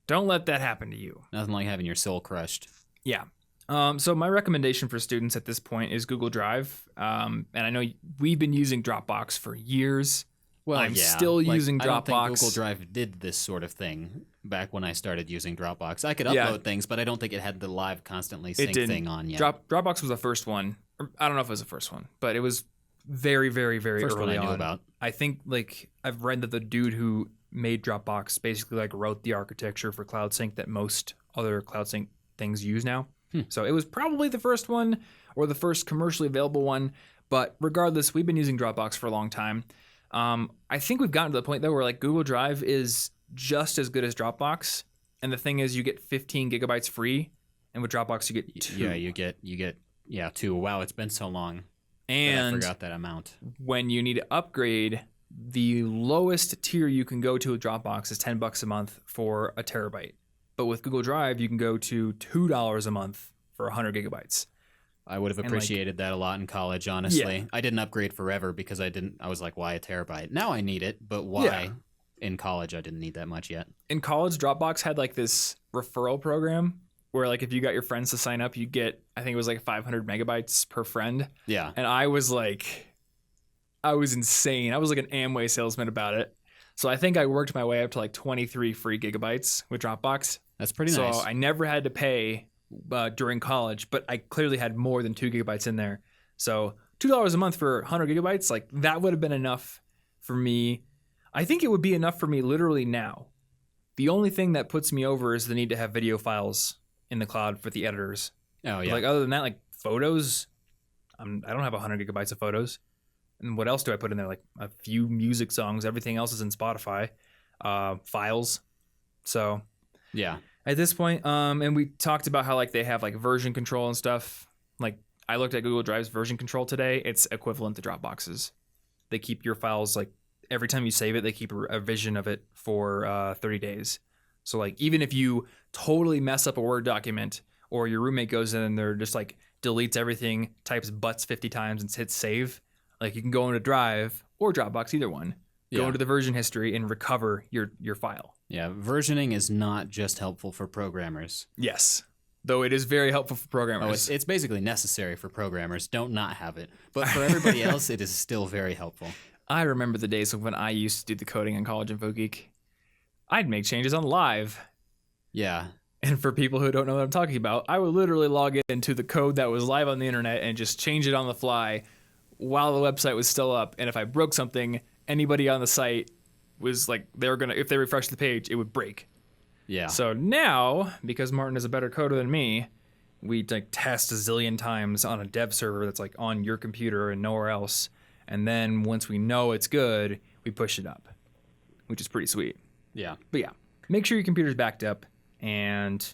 don't let that happen to you. Nothing like having your soul crushed. Yeah. So my recommendation for students at this point is Google Drive. And I know we've been using Dropbox for years. Well, I'm still using Dropbox. I don't think Google Drive did this sort of thing back when I started using Dropbox. I could upload things, but I don't think it had the live constantly sync thing on yet. Dropbox was the first one. I don't know if it was the first one, but it was very, very, very first early one I knew on. about. I think like I've read that the dude who made Dropbox basically like wrote the architecture for Cloud Sync that most other Cloud Sync things use now. So it was probably the first one or the first commercially available one. But regardless, we've been using Dropbox for a long time. I think we've gotten to the point though where like Google Drive is just as good as Dropbox. And the thing is you get 15 gigabytes free. And with Dropbox you get 2. Yeah, you get 2. Wow, it's been so long. And I forgot that amount. When you need to upgrade, the lowest tier you can go to with Dropbox is $10 a month for a terabyte. But with Google Drive, you can go to $2 a month for 100 gigabytes. I would have appreciated that a lot in college, honestly. Yeah. I didn't upgrade forever because I was like, why a terabyte? Now I need it, but why? Yeah. In college, I didn't need that much yet. In college, Dropbox had like this referral program where like if you got your friends to sign up, you get, I think it was like 500 megabytes per friend. Yeah. And I was insane. I was like an Amway salesman about it. So I think I worked my way up to like 23 free gigabytes with Dropbox. That's pretty nice. So I never had to pay during college, but I clearly had more than 2 gigabytes in there. So $2 a month for 100 gigabytes, like that would have been enough for me. I think it would be enough for me literally now. The only thing that puts me over is the need to have video files in the cloud for the editors. Oh, yeah. But like other than that, like photos, I don't have 100 gigabytes of photos. And what else do I put in there? Like a few music songs. Everything else is in Spotify files. So yeah, at this point, and we talked about how like they have like version control and stuff. Like I looked at Google Drive's version control today. It's equivalent to Dropbox's. They keep your files like every time you save it, they keep a revision of it for 30 days. So like even if you totally mess up a Word document or your roommate goes in and they're just like deletes everything, types butts 50 times and hits save, like you can go into Drive or Dropbox, either one, go into the version history and recover your file. Yeah, versioning is not just helpful for programmers. Yes, though it is very helpful for programmers. Oh, it's basically necessary for programmers. Don't not have it. But for everybody else, it is still very helpful. I remember the days of when I used to do the coding in College Info Geek. I'd make changes on live. Yeah. And for people who don't know what I'm talking about, I would literally log into the code that was live on the internet and just change it on the fly while the website was still up. And if I broke something, anybody on the site was like, if they refreshed the page, it would break. Yeah. So now, because Martin is a better coder than me, we like test a zillion times on a dev server that's like on your computer and nowhere else. And then once we know it's good, we push it up, which is pretty sweet. Yeah. But yeah, make sure your computer's backed up, and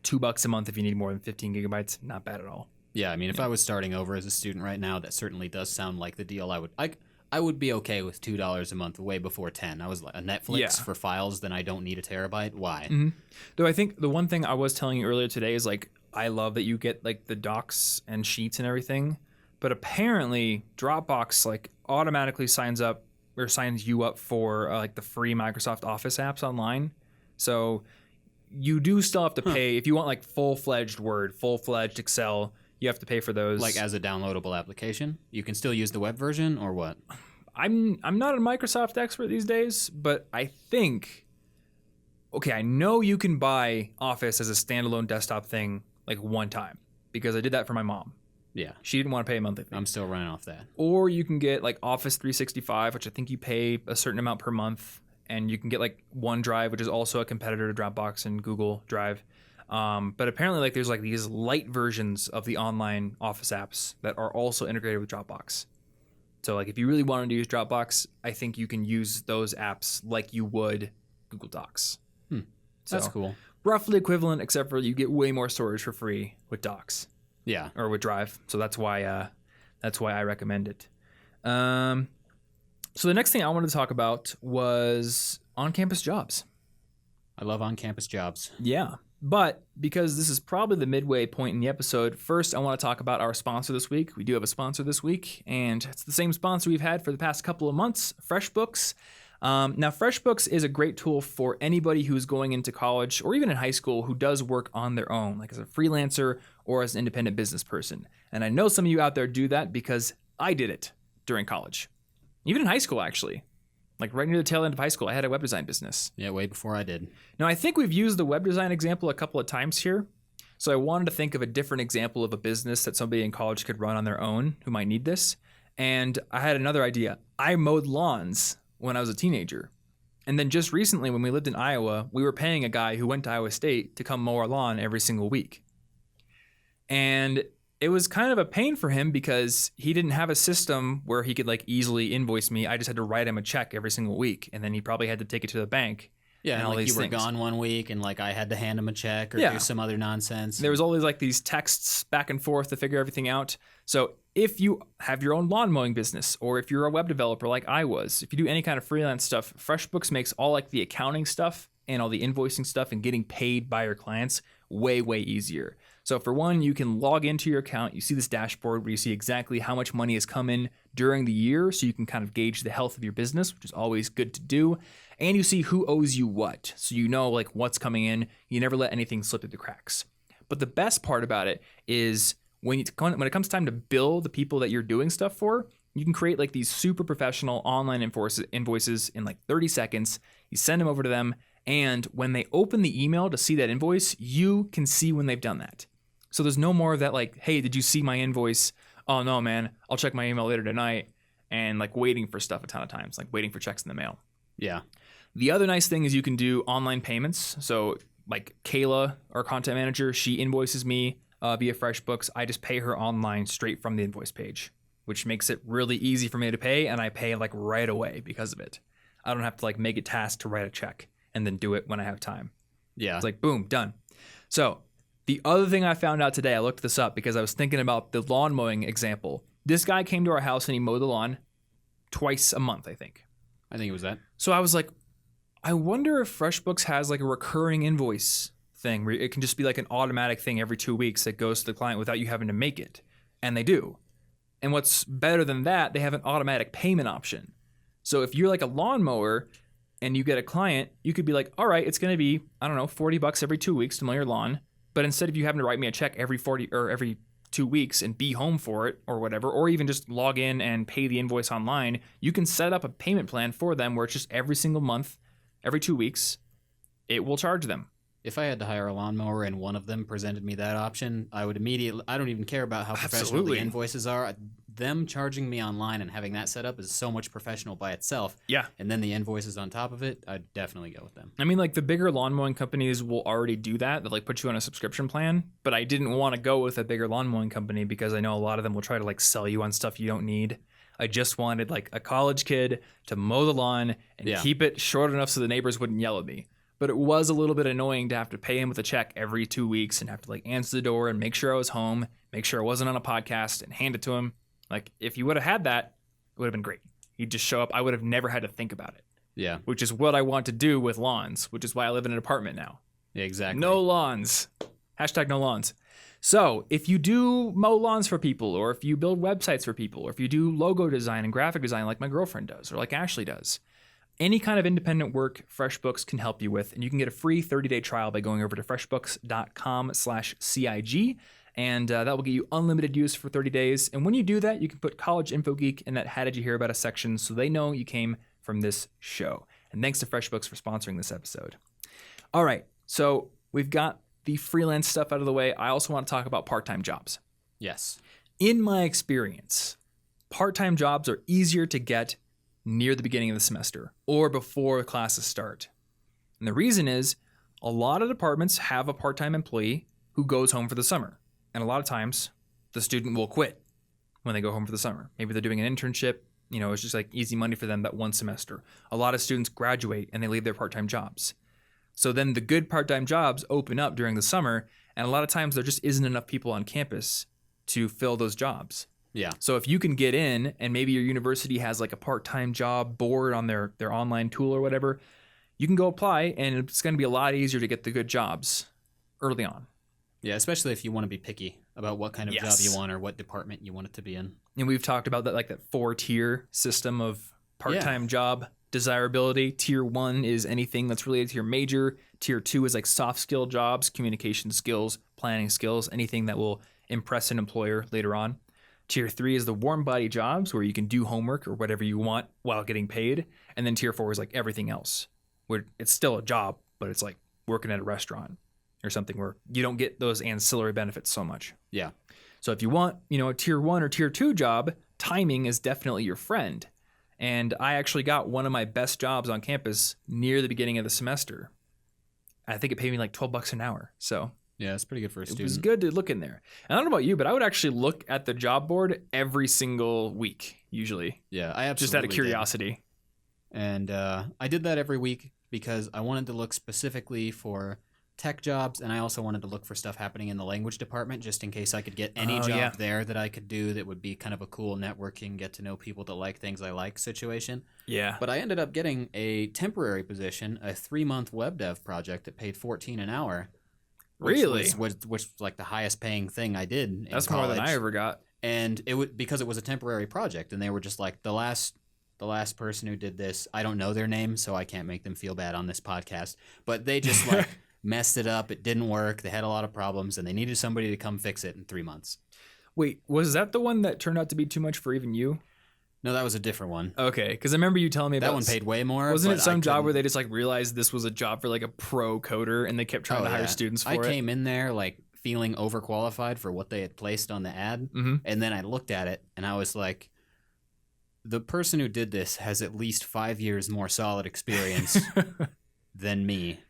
$2 a month if you need more than 15 gigabytes, not bad at all. Yeah, I mean, if I was starting over as a student right now, that certainly does sound like the deal. I would be okay with $2 a month way before 10. I was like a Netflix for files, then I don't need a terabyte. Why? Mm-hmm. Though I think the one thing I was telling you earlier today is like I love that you get like the docs and sheets and everything, but apparently Dropbox like automatically signs you up for like the free Microsoft Office apps online. So you do still have to pay if you want like full-fledged Word, full-fledged Excel. You have to pay for those. Like as a downloadable application? You can still use the web version or what? I'm not a Microsoft expert these days, but I think, okay, I know you can buy Office as a standalone desktop thing like one time because I did that for my mom. Yeah. She didn't want to pay a monthly fee. I'm still running off that. Or you can get like Office 365, which I think you pay a certain amount per month, and you can get like OneDrive, which is also a competitor to Dropbox and Google Drive. But apparently like there's like these light versions of the online Office apps that are also integrated with Dropbox. So like if you really wanted to use Dropbox, I think you can use those apps like you would Google Docs. That's cool. Roughly equivalent, except for you get way more storage for free with Docs. Yeah. Or with Drive. So that's why I recommend it. So the next thing I wanted to talk about was on-campus jobs. I love on-campus jobs. Yeah. But because this is probably the midway point in the episode, first I want to talk about our sponsor this week. We do have a sponsor this week, and it's the same sponsor we've had for the past couple of months, FreshBooks. Now, FreshBooks is a great tool for anybody who's going into college or even in high school who does work on their own, like as a freelancer or as an independent business person. And I know some of you out there do that because I did it during college. Even in high school, actually. Like right near the tail end of high school, I had a web design business. Yeah, way before I did. Now, I think we've used the web design example a couple of times here. So I wanted to think of a different example of a business that somebody in college could run on their own who might need this. And I had another idea. I mowed lawns when I was a teenager. And then just recently when we lived in Iowa, we were paying a guy who went to Iowa State to come mow our lawn every single week. And it was kind of a pain for him because he didn't have a system where he could like easily invoice me. I just had to write him a check every single week, and then he probably had to take it to the bank. Yeah, and and all like these you were things. gone one week, and like I had to hand him a check or do some other nonsense. There was always like these texts back and forth to figure everything out. So if you have your own lawn mowing business, or if you're a web developer like I was, if you do any kind of freelance stuff, FreshBooks makes all like the accounting stuff and all the invoicing stuff and getting paid by your clients way, way easier. So for one, you can log into your account. You see this dashboard where you see exactly how much money has come in during the year, so you can kind of gauge the health of your business, which is always good to do. And you see who owes you what, so you know like what's coming in. You never let anything slip through the cracks. But the best part about it is when it comes time to bill the people that you're doing stuff for, you can create like these super professional online invoices in like 30 seconds. You send them over to them, and when they open the email to see that invoice, you can see when they've done that. So there's no more of that like, hey, did you see my invoice? Oh no, man, I'll check my email later tonight, and like waiting for stuff a ton of times, like waiting for checks in the mail. Yeah. The other nice thing is you can do online payments. So like Kayla, our content manager, she invoices me via FreshBooks. I just pay her online straight from the invoice page, which makes it really easy for me to pay, and I pay like right away because of it. I don't have to like make a task to write a check and then do it when I have time. Yeah. It's like, boom, done. So the other thing I found out today, I looked this up because I was thinking about the lawn mowing example. This guy came to our house and he mowed the lawn twice a month, I think. I think it was that. So I was like, I wonder if FreshBooks has like a recurring invoice thing where it can just be like an automatic thing every 2 weeks that goes to the client without you having to make it. And they do. And what's better than that, they have an automatic payment option. So if you're like a lawnmower and you get a client, you could be like, all right, it's going to be, I don't know, $40 every 2 weeks to mow your lawn. But instead of you having to write me a check every 2 weeks and be home for it or whatever, or even just log in and pay the invoice online, you can set up a payment plan for them where it's just every single month, every 2 weeks, it will charge them. If I had to hire a lawnmower and one of them presented me that option, I would immediately, I don't even care about how professional the invoices are. Them charging me online and having that set up is so much professional by itself. Yeah. And then the invoices on top of it, I'd definitely go with them. I mean, like the bigger lawn mowing companies will already do that. They'll like put you on a subscription plan. But I didn't want to go with a bigger lawn mowing company because I know a lot of them will try to like sell you on stuff you don't need. I just wanted like a college kid to mow the lawn and keep it short enough so the neighbors wouldn't yell at me. But it was a little bit annoying to have to pay him with a check every 2 weeks and have to like answer the door and make sure I was home, make sure I wasn't on a podcast and hand it to him. Like if you would have had that, it would have been great. He'd just show up. I would have never had to think about it. Yeah. Which is what I want to do with lawns, which is why I live in an apartment now. Yeah, exactly. No lawns. Hashtag no lawns. So if you do mow lawns for people, or if you build websites for people, or if you do logo design and graphic design like my girlfriend does, or like Ashley does, any kind of independent work FreshBooks can help you with, and you can get a free 30-day trial by going over to freshbooks.com/CIG, and that will get you unlimited use for 30 days. And when you do that, you can put College Info Geek in that How Did You Hear About Us section so they know you came from this show. And thanks to FreshBooks for sponsoring this episode. All right, so we've got the freelance stuff out of the way. I also want to talk about part-time jobs. Yes. In my experience, part-time jobs are easier to get near the beginning of the semester or before classes start. And the reason is a lot of departments have a part-time employee who goes home for the summer. And a lot of times the student will quit when they go home for the summer. Maybe they're doing an internship. You know, it's just like easy money for them that one semester. A lot of students graduate and they leave their part-time jobs. So then the good part-time jobs open up during the summer, and a lot of times there just isn't enough people on campus to fill those jobs. Yeah. So if you can get in, and maybe your university has like a part-time job board on their online tool or whatever, you can go apply, and it's going to be a lot easier to get the good jobs early on. Yeah, especially if you want to be picky about what kind of Yes. job you want or what department you want it to be in. And we've talked about that, like that 4-tier system of part-time job desirability. Tier 1 is anything that's related to your major. Tier 2 is like soft skill jobs, communication skills, planning skills, anything that will impress an employer later on. Tier 3 is the warm body jobs where you can do homework or whatever you want while getting paid. And then tier 4 is like everything else, where it's still a job, but it's like working at a restaurant or something where you don't get those ancillary benefits so much. Yeah. So if you want, a tier 1 or tier 2 job, timing is definitely your friend. And I actually got one of my best jobs on campus near the beginning of the semester. I think it paid me like $12 an hour. So yeah, it's pretty good for a student. It was good to look in there. And I don't know about you, but I would actually look at the job board every single week, usually. Yeah, I absolutely just out of curiosity. Did. And I did that every week because I wanted to look specifically for tech jobs, and I also wanted to look for stuff happening in the language department just in case I could get any job there that I could do that would be kind of a cool networking, get to know people that like things I like situation. Yeah. But I ended up getting a temporary position, a 3-month web dev project that paid $14 an hour. Which was like the highest paying thing I did in That's college. more than I ever got. And it would, because it was a temporary project, and they were just like the last person who did this. I don't know their name, so I can't make them feel bad on this podcast. But they just like messed it up. It didn't work. They had a lot of problems, and they needed somebody to come fix it in 3 months. Wait, was that the one that turned out to be too much for even you? No, that was a different one. Okay, because I remember you telling me about that one paid way more. Wasn't it some job where they just like realized this was a job for like a pro coder and they kept trying to hire students for it? I came in there like feeling overqualified for what they had placed on the ad, and then I looked at it and I was like, the person who did this has at least 5 years more solid experience than me,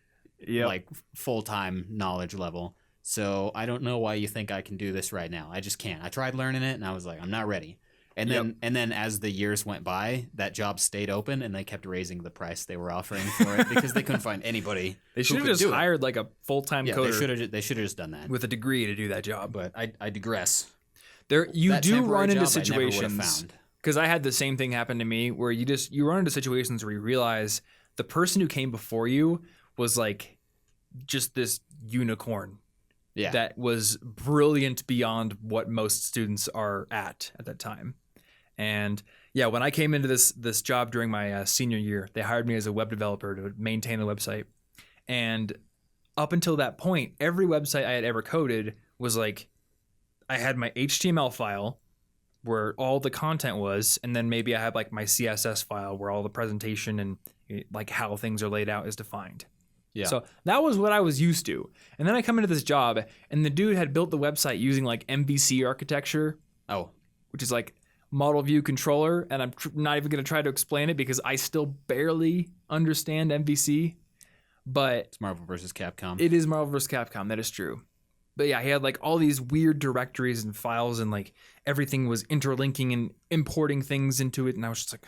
like full-time knowledge level. So I don't know why you think I can do this right now. I just can't. I tried learning it and I was like, I'm not ready. And then as the years went by, that job stayed open, and they kept raising the price they were offering for it because they couldn't find anybody. They should have just hired like a full-time coder. They should have just done that with a degree to do that job. But I digress. You do run into situations, because I had the same thing happen to me, where you run into situations where you realize the person who came before you was like just this unicorn. Yeah. That was brilliant beyond what most students are at that time. And yeah, when I came into this job during my senior year, they hired me as a web developer to maintain the website. And up until that point, every website I had ever coded was like, I had my HTML file where all the content was, and then maybe I had like my CSS file where all the presentation and like how things are laid out is defined. Yeah. So that was what I was used to. And then I come into this job, and the dude had built the website using like MVC architecture. Oh. Which is like model view controller. And I'm not even going to try to explain it because I still barely understand MVC. But it's Marvel vs. Capcom. It is Marvel vs. Capcom. That is true. But yeah, he had like all these weird directories and files, and like everything was interlinking and importing things into it. And I was just like,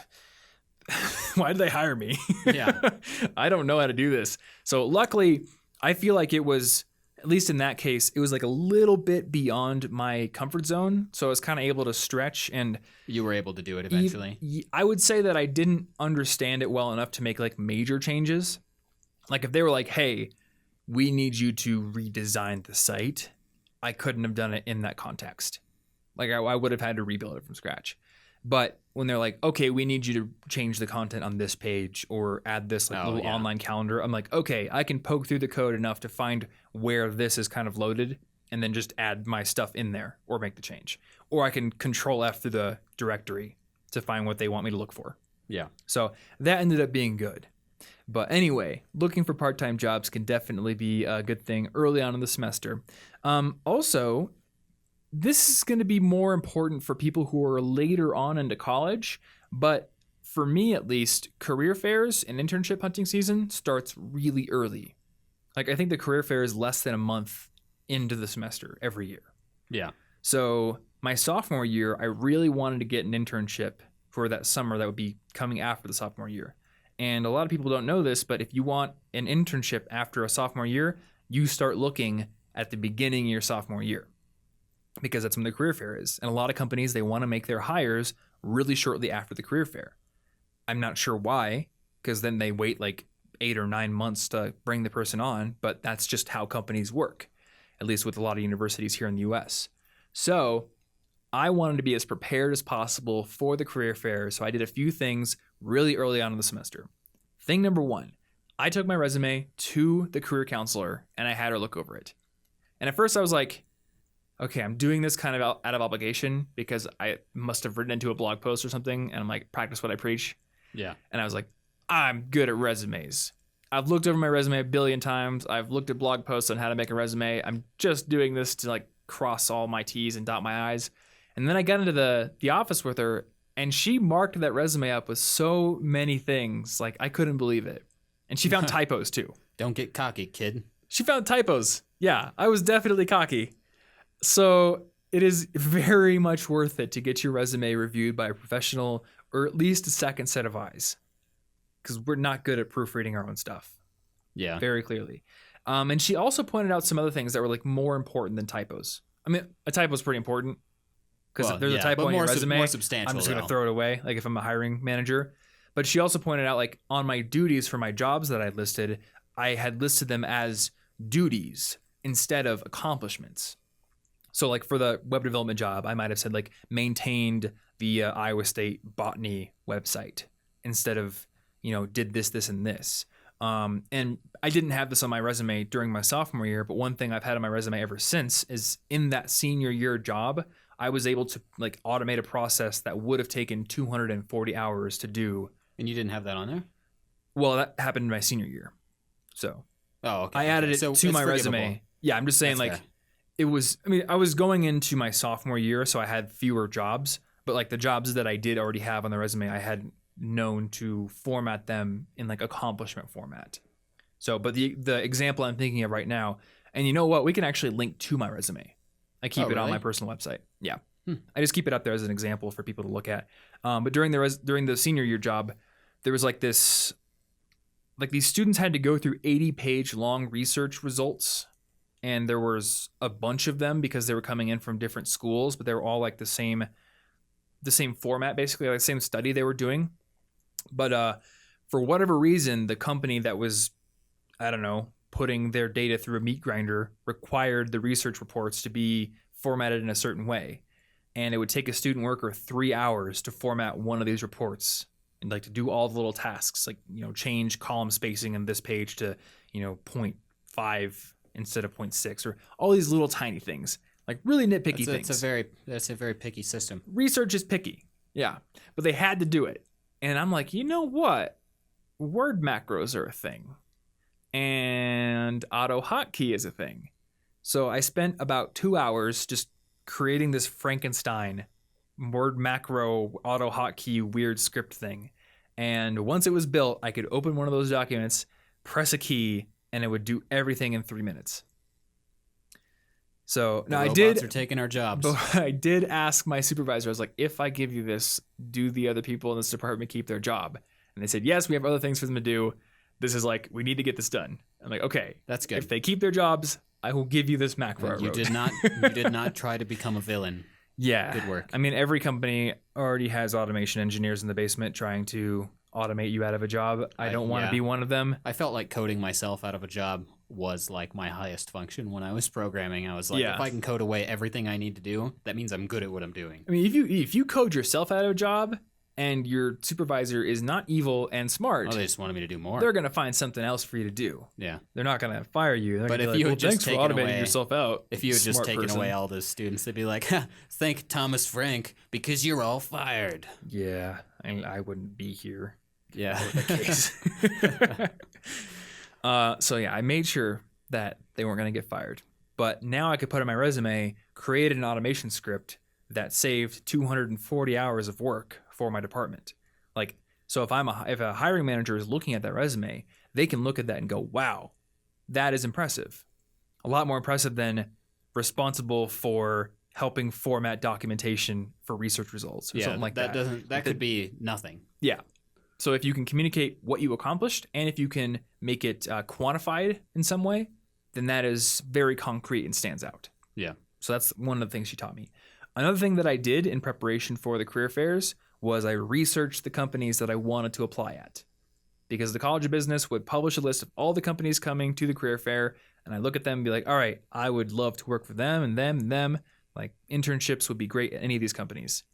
why did they hire me? Yeah. I don't know how to do this. So luckily, I feel like it was, at least in that case, it was like a little bit beyond my comfort zone. So I was kind of able to stretch, and you were able to do it eventually. I would say that I didn't understand it well enough to make like major changes. Like if they were like, hey, we need you to redesign the site, I couldn't have done it in that context. Like I would have had to rebuild it from scratch. But when they're like, okay, we need you to change the content on this page or add this like little online calendar, I'm like, okay, I can poke through the code enough to find where this is kind of loaded and then just add my stuff in there or make the change. Or I can Control F through the directory to find what they want me to look for. Yeah. So that ended up being good. But anyway, looking for part-time jobs can definitely be a good thing early on in the semester. Also, this is going to be more important for people who are later on into college, but for me at least, career fairs and internship hunting season starts really early. Like I think the career fair is less than a month into the semester every year. Yeah. So my sophomore year, I really wanted to get an internship for that summer that would be coming after the sophomore year. And a lot of people don't know this, but if you want an internship after a sophomore year, you start looking at the beginning of your sophomore year, because that's when the career fair is. And a lot of companies, they want to make their hires really shortly after the career fair. I'm not sure why, because then they wait like 8 or 9 months to bring the person on, but that's just how companies work. at least with a lot of universities here in the US. So I wanted to be as prepared as possible for the career fair. So I did a few things really early on in the semester. Thing number one, I took my resume to the career counselor and I had her look over it. And at first I was like, okay, I'm doing this kind of out of obligation because I must have written into a blog post or something. And I'm like, practice what I preach. Yeah. And I was like, I'm good at resumes. I've looked over my resume a billion times. I've looked at blog posts on how to make a resume. I'm just doing this to like cross all my T's and dot my I's. And then I got into the office with her and she marked that resume up with so many things. Like I couldn't believe it. And she found typos too. Don't get cocky, kid. She found typos. Yeah, I was definitely cocky. So it is very much worth it to get your resume reviewed by a professional or at least a second set of eyes. Because we're not good at proofreading our own stuff. Yeah. Very clearly. And she also pointed out some other things that were like more important than typos. I mean, a typo is pretty important. Because if there's a typo on your resume, more substantial, I'm just going to throw it away, like if I'm a hiring manager. But she also pointed out, like, on my duties for my jobs that I had listed them as duties instead of accomplishments. So, like, for the web development job, I might have said, like, maintained the Iowa State botany website instead of, did this, this, and this. And I didn't have this on my resume during my sophomore year, but one thing I've had on my resume ever since is in that senior year job, I was able to like automate a process that would have taken 240 hours to do. And you didn't have that on there? Well, that happened in my senior year. So okay. I added it to my resume. Yeah, I'm just saying That's fair. I was going into my sophomore year, so I had fewer jobs, but like the jobs that I did already have on the resume, I had known to format them in like accomplishment format. So, but the example I'm thinking of right now, and you know what? We can actually link to my resume. I keep it on my personal website. Yeah. I just keep it up there as an example for people to look at. But during the senior year job, there was like this, like these students had to go through 80-page long research results. And there was a bunch of them because they were coming in from different schools, but they were all like the same format, basically, like the same study they were doing. But for whatever reason, the company that was, I don't know, putting their data through a meat grinder required the research reports to be formatted in a certain way. And it would take a student worker 3 hours to format one of these reports and like to do all the little tasks, like, change column spacing in this page to, 0.5 instead of 0.6 or all these little tiny things, like really nitpicky things. That's a very picky system. Research is picky. Yeah. But they had to do it. And I'm like, you know what? Word macros are a thing. And auto hotkey is a thing. So I spent about 2 hours just creating this Frankenstein word macro auto hotkey weird script thing. And once it was built, I could open one of those documents, press a key, and it would do everything in 3 minutes. So now robots are taking our jobs. But I did ask my supervisor, I was like, if I give you this, do the other people in this department keep their job? And they said, yes, we have other things for them to do. This is like, we need to get this done. I'm like, okay, that's good. If they keep their jobs, I will give you this macro. You did not try to become a villain. Yeah. Good work. I mean, every company already has automation engineers in the basement trying to automate you out of a job. I don't want to be one of them. I felt like coding myself out of a job was like my highest function when I was programming. I was like, if I can code away everything I need to do, that means I'm good at what I'm doing. I mean, if you code yourself out of a job and your supervisor is not evil and smart, they just wanted me to do more. They're going to find something else for you to do. Yeah. They're not going to fire you. They're but if like, you had just taken automating yourself out, if you had just taken away all the students, they'd be like, thank Thomas Frank because you're all fired. Yeah. I wouldn't be here. Yeah. So yeah, I made sure that they weren't going to get fired. But now I could put in my resume, create an automation script that saved 240 hours of work for my department. Like, so if a hiring manager is looking at that resume, they can look at that and go, wow, that is impressive. A lot more impressive than responsible for helping format documentation for research results or something like that. That could be nothing. Yeah. So if you can communicate what you accomplished and if you can make it quantified in some way, then that is very concrete and stands out. Yeah. So that's one of the things she taught me. Another thing that I did in preparation for the career fairs was I researched the companies that I wanted to apply at. because the College of Business would publish a list of all the companies coming to the career fair, and I look at them and be like, all right, I would love to work for them and them and them. Like internships would be great at any of these companies.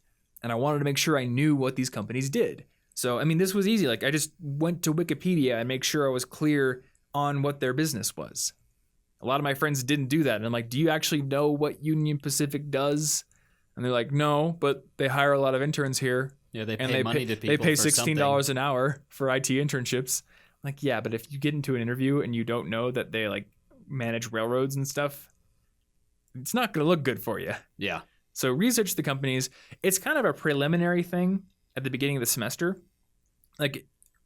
And I wanted to make sure I knew what these companies did. So, I mean, this was easy. Like I just went to Wikipedia and make sure I was clear on what their business was. A lot of my friends didn't do that. And I'm like, do you actually know what Union Pacific does? And they're like, no, but they hire a lot of interns here. Yeah, they pay money to people. They pay for $16 an hour for IT internships. I'm like, yeah, but if you get into an interview and you don't know that they like manage railroads and stuff, it's not going to look good for you. Yeah. So research the companies. It's kind of a preliminary thing at the beginning of the semester. Like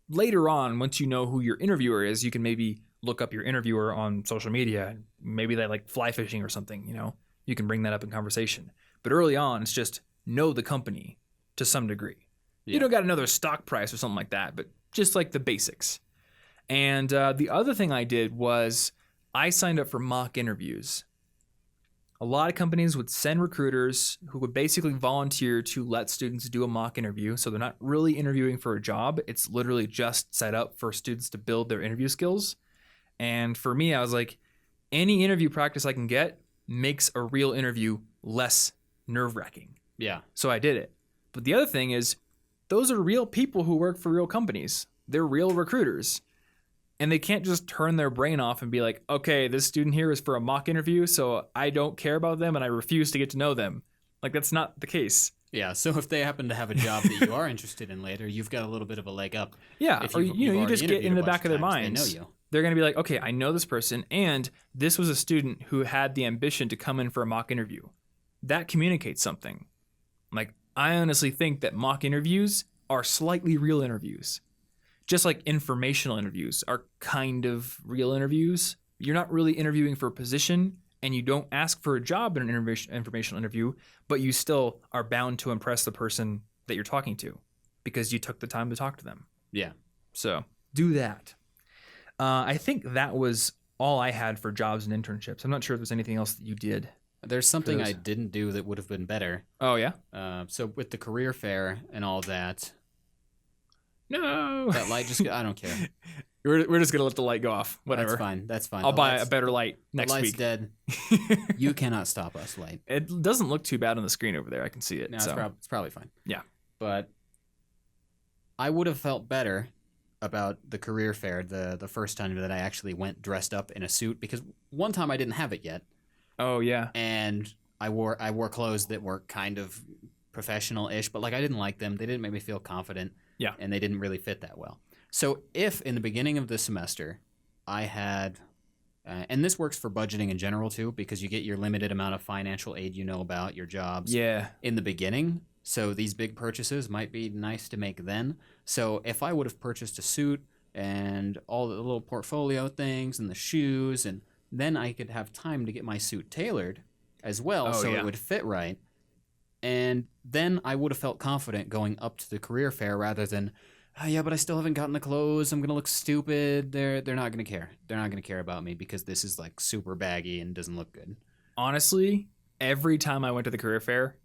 later on, once you know who your interviewer is, you can maybe look up your interviewer on social media. Maybe they like fly fishing or something, you know, you can bring that up in conversation. But early on, it's just know the company to some degree. Yeah. You don't got to know their stock price or something like that, but just like the basics. And the other thing I did was I signed up for mock interviews. A lot of companies would send recruiters who would basically volunteer to let students do a mock interview. So they're not really interviewing for a job. It's literally just set up for students to build their interview skills. And for me, I was like, any interview practice I can get makes a real interview less nerve-wracking. Yeah. So I did it. But the other thing is, those are real people who work for real companies. They're real recruiters. And they can't just turn their brain off and be like, okay, this student here is for a mock interview, so I don't care about them and I refuse to get to know them. Like, that's not the case. Yeah, so if they happen to have a job that you are interested in later, you've got a little bit of a leg up. Yeah, or you just get in the back of their minds. They know you. They're going to be like, okay, I know this person, and this was a student who had the ambition to come in for a mock interview. That communicates something. Like, I honestly think that mock interviews are slightly real interviews. Just like informational interviews are kind of real interviews. You're not really interviewing for a position, and you don't ask for a job in an informational interview, but you still are bound to impress the person that you're talking to because you took the time to talk to them. Yeah. So do that. I think that was all I had for jobs and internships. I'm not sure if there's anything else that you did. There's something I didn't do that would have been better. Oh, yeah? So with the career fair and all that. No. That light just, I don't care. We're just going to let the light go off. Whatever. That's fine. I'll buy a better light next week. The light's dead. You cannot stop us, light. It doesn't look too bad on the screen over there. I can see it. No, it's probably fine. Yeah. But I would have felt better about the career fair the first time that I actually went dressed up in a suit, because one time I didn't have it yet. Oh, yeah. And I wore clothes that were kind of professional-ish, but like I didn't like them. They didn't make me feel confident. Yeah. And they didn't really fit that well. So if in the beginning of the semester I had, and this works for budgeting in general too, because you get your limited amount of financial aid you know about, your jobs in the beginning. So these big purchases might be nice to make then. So if I would have purchased a suit and all the little portfolio things and the shoes, and then I could have time to get my suit tailored as well, it would fit right. And then I would have felt confident going up to the career fair rather than, oh, yeah, but I still haven't gotten the clothes. I'm going to look stupid. They're not going to care. They're not going to care about me because this is like super baggy and doesn't look good. Honestly, every time I went to the career fair,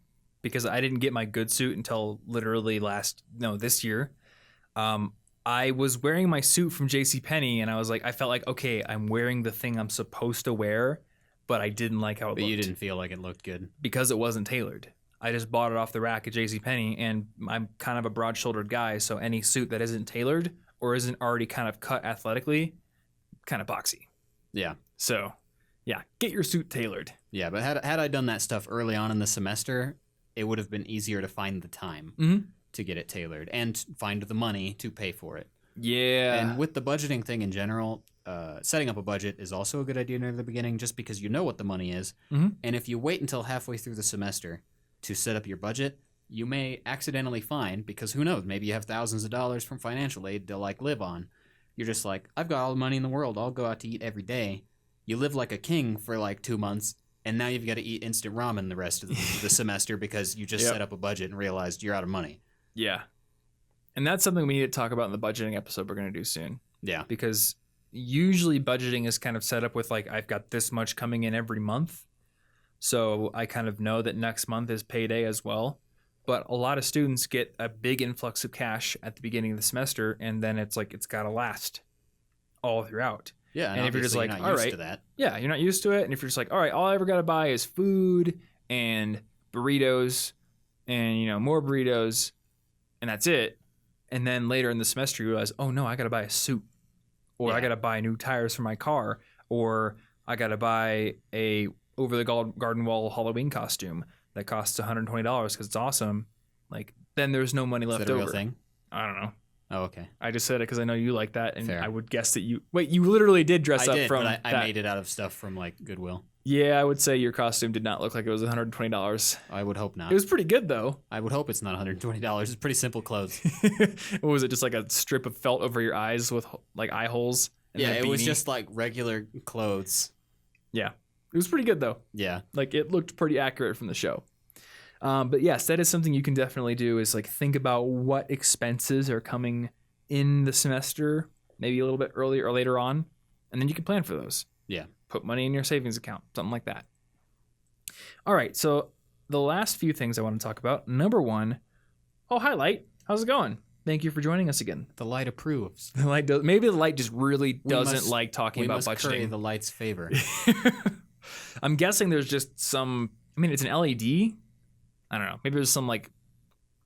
because I didn't get my good suit until literally this year, I was wearing my suit from JCPenney, and I was like, I felt like, okay, I'm wearing the thing I'm supposed to wear, but I didn't like how it looked. But you didn't feel like it looked good. Because it wasn't tailored. I just bought it off the rack at JCPenney, and I'm kind of a broad-shouldered guy, so any suit that isn't tailored or isn't already kind of cut athletically, kind of boxy. Yeah. So, yeah, get your suit tailored. Yeah, but had I done that stuff early on in the semester, it would have been easier to find the time to get it tailored and find the money to pay for it. Yeah. And with the budgeting thing in general, setting up a budget is also a good idea near the beginning, just because you know what the money is. Mm-hmm. And if you wait until halfway through the semester to set up your budget, you may accidentally find, because who knows, maybe you have thousands of dollars from financial aid to like live on. You're just like, I've got all the money in the world. I'll go out to eat every day. You live like a king for like 2 months, and now you've got to eat instant ramen the rest of the semester because you just set up a budget and realized you're out of money. Yeah. And that's something we need to talk about in the budgeting episode we're going to do soon. Yeah. Because usually budgeting is kind of set up with like, I've got this much coming in every month. So I kind of know that next month is payday as well. But a lot of students get a big influx of cash at the beginning of the semester, and then it's like it's got to last all throughout. Yeah, and if you're just like, not all used right, to that. yeah, you're not used to it, and if you're just like, all right, all I ever got to buy is food and burritos, and more burritos, and that's it. And then later in the semester, you realize, oh no, I got to buy a suit, or I got to buy new tires for my car, or I got to buy a over the garden wall Halloween costume that costs $120 because it's awesome. Like, then there's no money left over. Is that a real thing? I don't know. Oh, okay. I just said it because I know you like that, and Fair. I would guess that you literally did dress up from but I that. made it out of stuff from like Goodwill. Yeah, I would say your costume did not look like it was $120. I would hope not. It was pretty good though. I would hope it's not $120. It's pretty simple clothes. What was it? Just like a strip of felt over your eyes with like eye holes? Yeah, it was just like regular clothes. Yeah. It was pretty good though. Yeah. Like it looked pretty accurate from the show. But yes, that is something you can definitely do is like think about what expenses are coming in the semester, maybe a little bit earlier or later on, and then you can plan for those. Yeah. Put money in your savings account, something like that. All right, so the last few things I want to talk about. Number one, hi Light. How's it going? Thank you for joining us again. The light approves. The light maybe the light just really doesn't like talking about budgeting. We must curry the light's favor. I'm guessing there's just some, it's an LED. I don't know. Maybe there's some like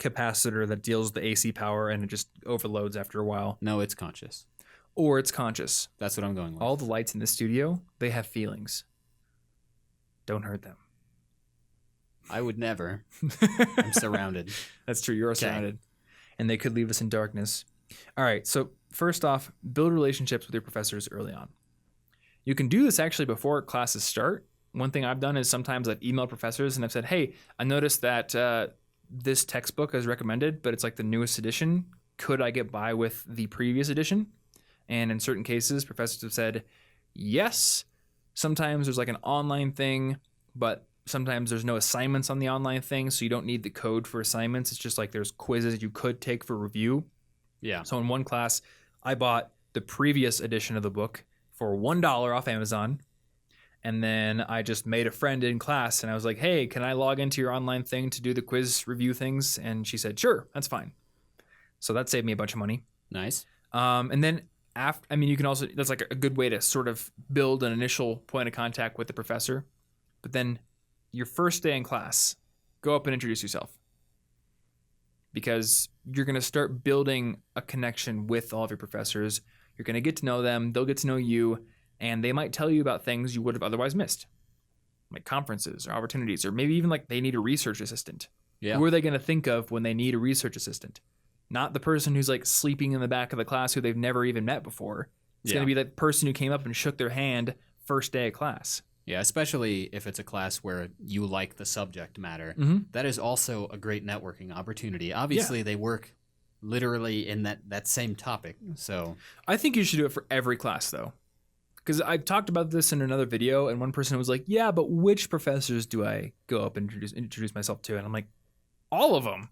capacitor that deals with the AC power and it just overloads after a while. No, it's conscious. Or it's conscious. That's what I'm going with. All the lights in the studio, they have feelings. Don't hurt them. I would never. I'm surrounded. That's true. You're surrounded. And they could leave us in darkness. All right. So first off, build relationships with your professors early on. You can do this actually before classes start. One thing I've done is sometimes I've emailed professors and I've said, hey, I noticed that this textbook is recommended, but it's like the newest edition. Could I get by with the previous edition? And in certain cases, professors have said, yes. Sometimes there's like an online thing, but sometimes there's no assignments on the online thing, so you don't need the code for assignments. It's just like there's quizzes you could take for review. Yeah. So in one class, I bought the previous edition of the book for $1 off Amazon. And then I just made a friend in class and I was like, hey, can I log into your online thing to do the quiz review things? And she said, sure, that's fine. So that saved me a bunch of money. Nice. And then you can also, that's like a good way to sort of build an initial point of contact with the professor. But then your first day in class, go up and introduce yourself. Because you're going to start building a connection with all of your professors. You're going to get to know them. They'll get to know you. And they might tell you about things you would have otherwise missed. Like conferences or opportunities. Or maybe even like they need a research assistant. Yeah. Who are they going to think of when they need a research assistant? Not the person who's like sleeping in the back of the class who they've never even met before. It's going to be the person who came up and shook their hand first day of class. Yeah, especially if it's a class where you like the subject matter. Mm-hmm. That is also a great networking opportunity. Obviously, they work literally in that same topic. So I think you should do it for every class, though. Because I've talked about this in another video, and one person was like, yeah, but which professors do I go up and introduce myself to? And I'm like, all of them.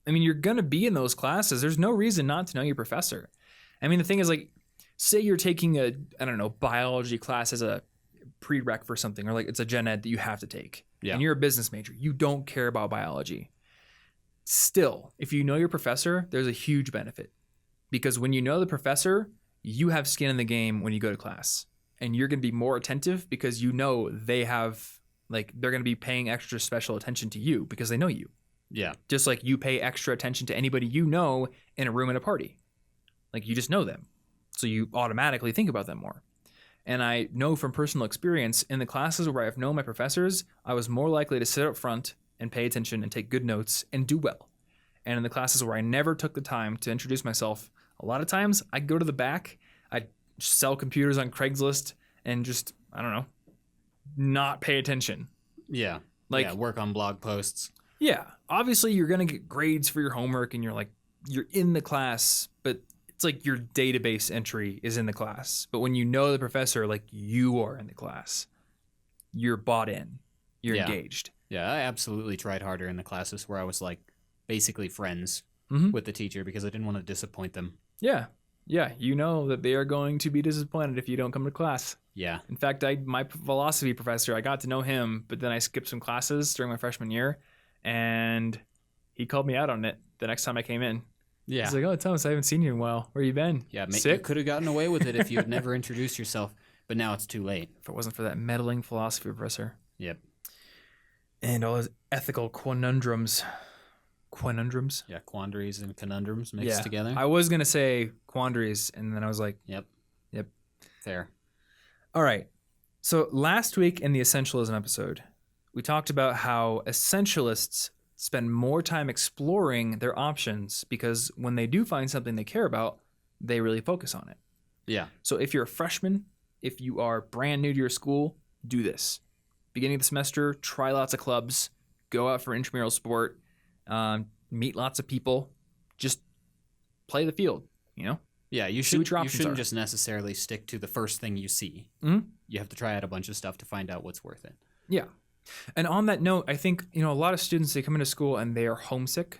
You're going to be in those classes. There's no reason not to know your professor. The thing is, like, say you're taking a, biology class as a prereq for something, or like it's a gen ed that you have to take. Yeah. And you're a business major. You don't care about biology. Still, if you know your professor, there's a huge benefit. Because when you know the professor, you have skin in the game when you go to class. And you're going to be more attentive because you know they have, like, they're going to be paying extra special attention to you because they know you. Yeah. Just like you pay extra attention to anybody you know in a room at a party. Like, you just know them. So you automatically think about them more. And I know from personal experience, in the classes where I've known my professors, I was more likely to sit up front and pay attention and take good notes and do well. And in the classes where I never took the time to introduce myself, a lot of times I'd go to the back, I'd sell computers on Craigslist and just, not pay attention. Yeah. Like, work on blog posts. Yeah. Obviously, you're going to get grades for your homework and you're in the class, but it's like your database entry is in the class. But when you know the professor, like, you are in the class, you're bought in, you're engaged. Yeah, I absolutely tried harder in the classes where I was like basically friends with the teacher because I didn't want to disappoint them. Yeah. Yeah. You know that they are going to be disappointed if you don't come to class. Yeah. In fact, my philosophy professor, I got to know him, but then I skipped some classes during my freshman year. And he called me out on it the next time I came in. Yeah. He's like, "Oh, Thomas, I haven't seen you in a while. Where you been? Yeah, Sick?" you could have gotten away with it if you had never introduced yourself, but now it's too late. If it wasn't for that meddling philosophy professor. Yep. And all his ethical conundrums. Quanundrums? Yeah, quandaries and conundrums mixed together. I was going to say quandaries, and then I was like, Yep. Fair. All right. So last week in the Essentialism episode, we talked about how essentialists spend more time exploring their options because when they do find something they care about, they really focus on it. Yeah. So if you're a freshman, if you are brand new to your school, do this. Beginning of the semester, try lots of clubs, go out for intramural sport, meet lots of people, just play the field, you know? Yeah, you shouldn't just necessarily stick to the first thing you see. Mm-hmm. You have to try out a bunch of stuff to find out what's worth it. Yeah. And on that note, I think, a lot of students, they come into school and they are homesick.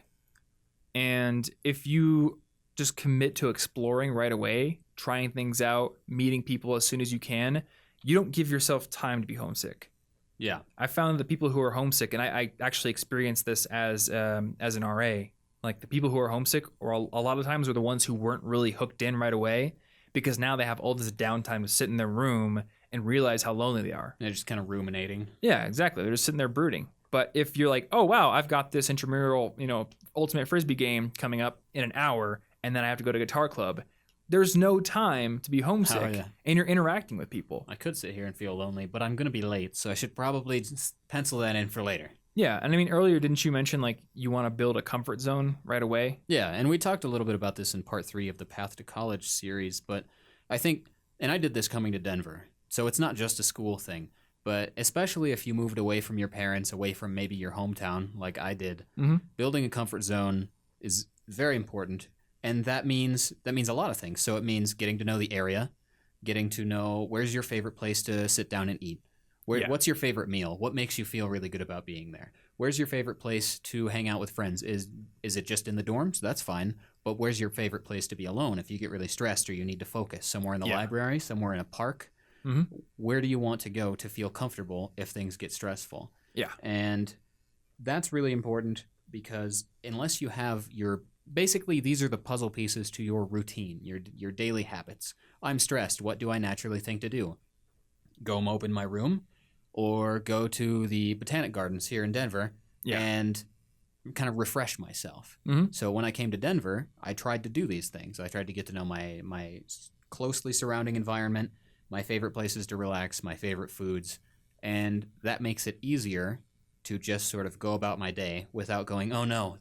And if you just commit to exploring right away, trying things out, meeting people as soon as you can, you don't give yourself time to be homesick. Yeah. I found the people who are homesick, and I actually experienced this as an RA, like the people who are homesick or a lot of times are the ones who weren't really hooked in right away because now they have all this downtime to sit in their room and realize how lonely they are. They're just kind of ruminating. Yeah, exactly. They're just sitting there brooding. But if you're like, oh, wow, I've got this intramural, ultimate Frisbee game coming up in an hour, and then I have to go to guitar club, there's no time to be homesick, and you're interacting with people. I could sit here and feel lonely, but I'm going to be late, so I should probably just pencil that in for later. Yeah, and I mean, earlier, didn't you mention, you want to build a comfort zone right away? Yeah, and we talked a little bit about this in part 3 of the Path to College series, but I think, and I did this coming to Denver, so it's not just a school thing, but especially if you moved away from your parents, away from maybe your hometown, like I did, building a comfort zone is very important, and that means a lot of things. So it means getting to know the area, getting to know where's your favorite place to sit down and eat. What's your favorite meal? What makes you feel really good about being there? Where's your favorite place to hang out with friends? Is it just in the dorms? That's fine. But where's your favorite place to be alone if you get really stressed or you need to focus? Somewhere in the library? Somewhere in a park? Mm-hmm. Where do you want to go to feel comfortable if things get stressful? Yeah. And that's really important because unless you have basically these are the puzzle pieces to your routine, your daily habits. I'm stressed. What do I naturally think to do? Go mope in my room or go to the Botanic Gardens here in Denver and kind of refresh myself. Mm-hmm. So when I came to Denver, I tried to do these things. I tried to get to know my closely surrounding environment, my favorite places to relax, my favorite foods, and that makes it easier to just sort of go about my day without going, oh no,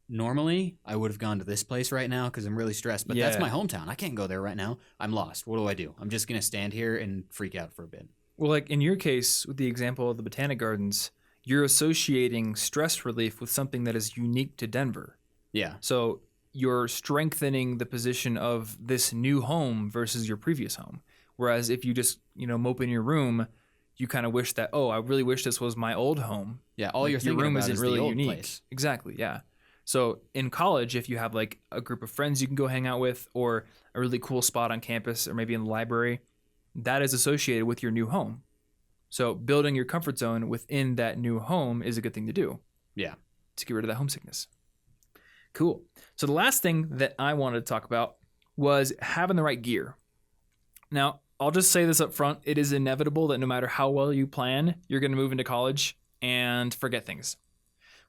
normally I would have gone to this place right now because I'm really stressed, but that's my hometown. I can't go there right now. I'm lost. What do? I'm just going to stand here and freak out for a bit. Well, like in your case, with the example of the Botanic Gardens, you're associating stress relief with something that is unique to Denver. Yeah. So you're strengthening the position of this new home versus your previous home. Whereas if you just, mope in your room, you kind of wish that, oh, I really wish this was my old home. Yeah, all you're thinking room about isn't is really the old unique. place. Exactly, yeah. So in college, if you have a group of friends you can go hang out with or a really cool spot on campus or maybe in the library, that is associated with your new home. So building your comfort zone within that new home is a good thing to do. Yeah. To get rid of that homesickness. Cool. So the last thing that I wanted to talk about was having the right gear. Now, I'll just say this up front. It is inevitable that no matter how well you plan, you're going to move into college and forget things.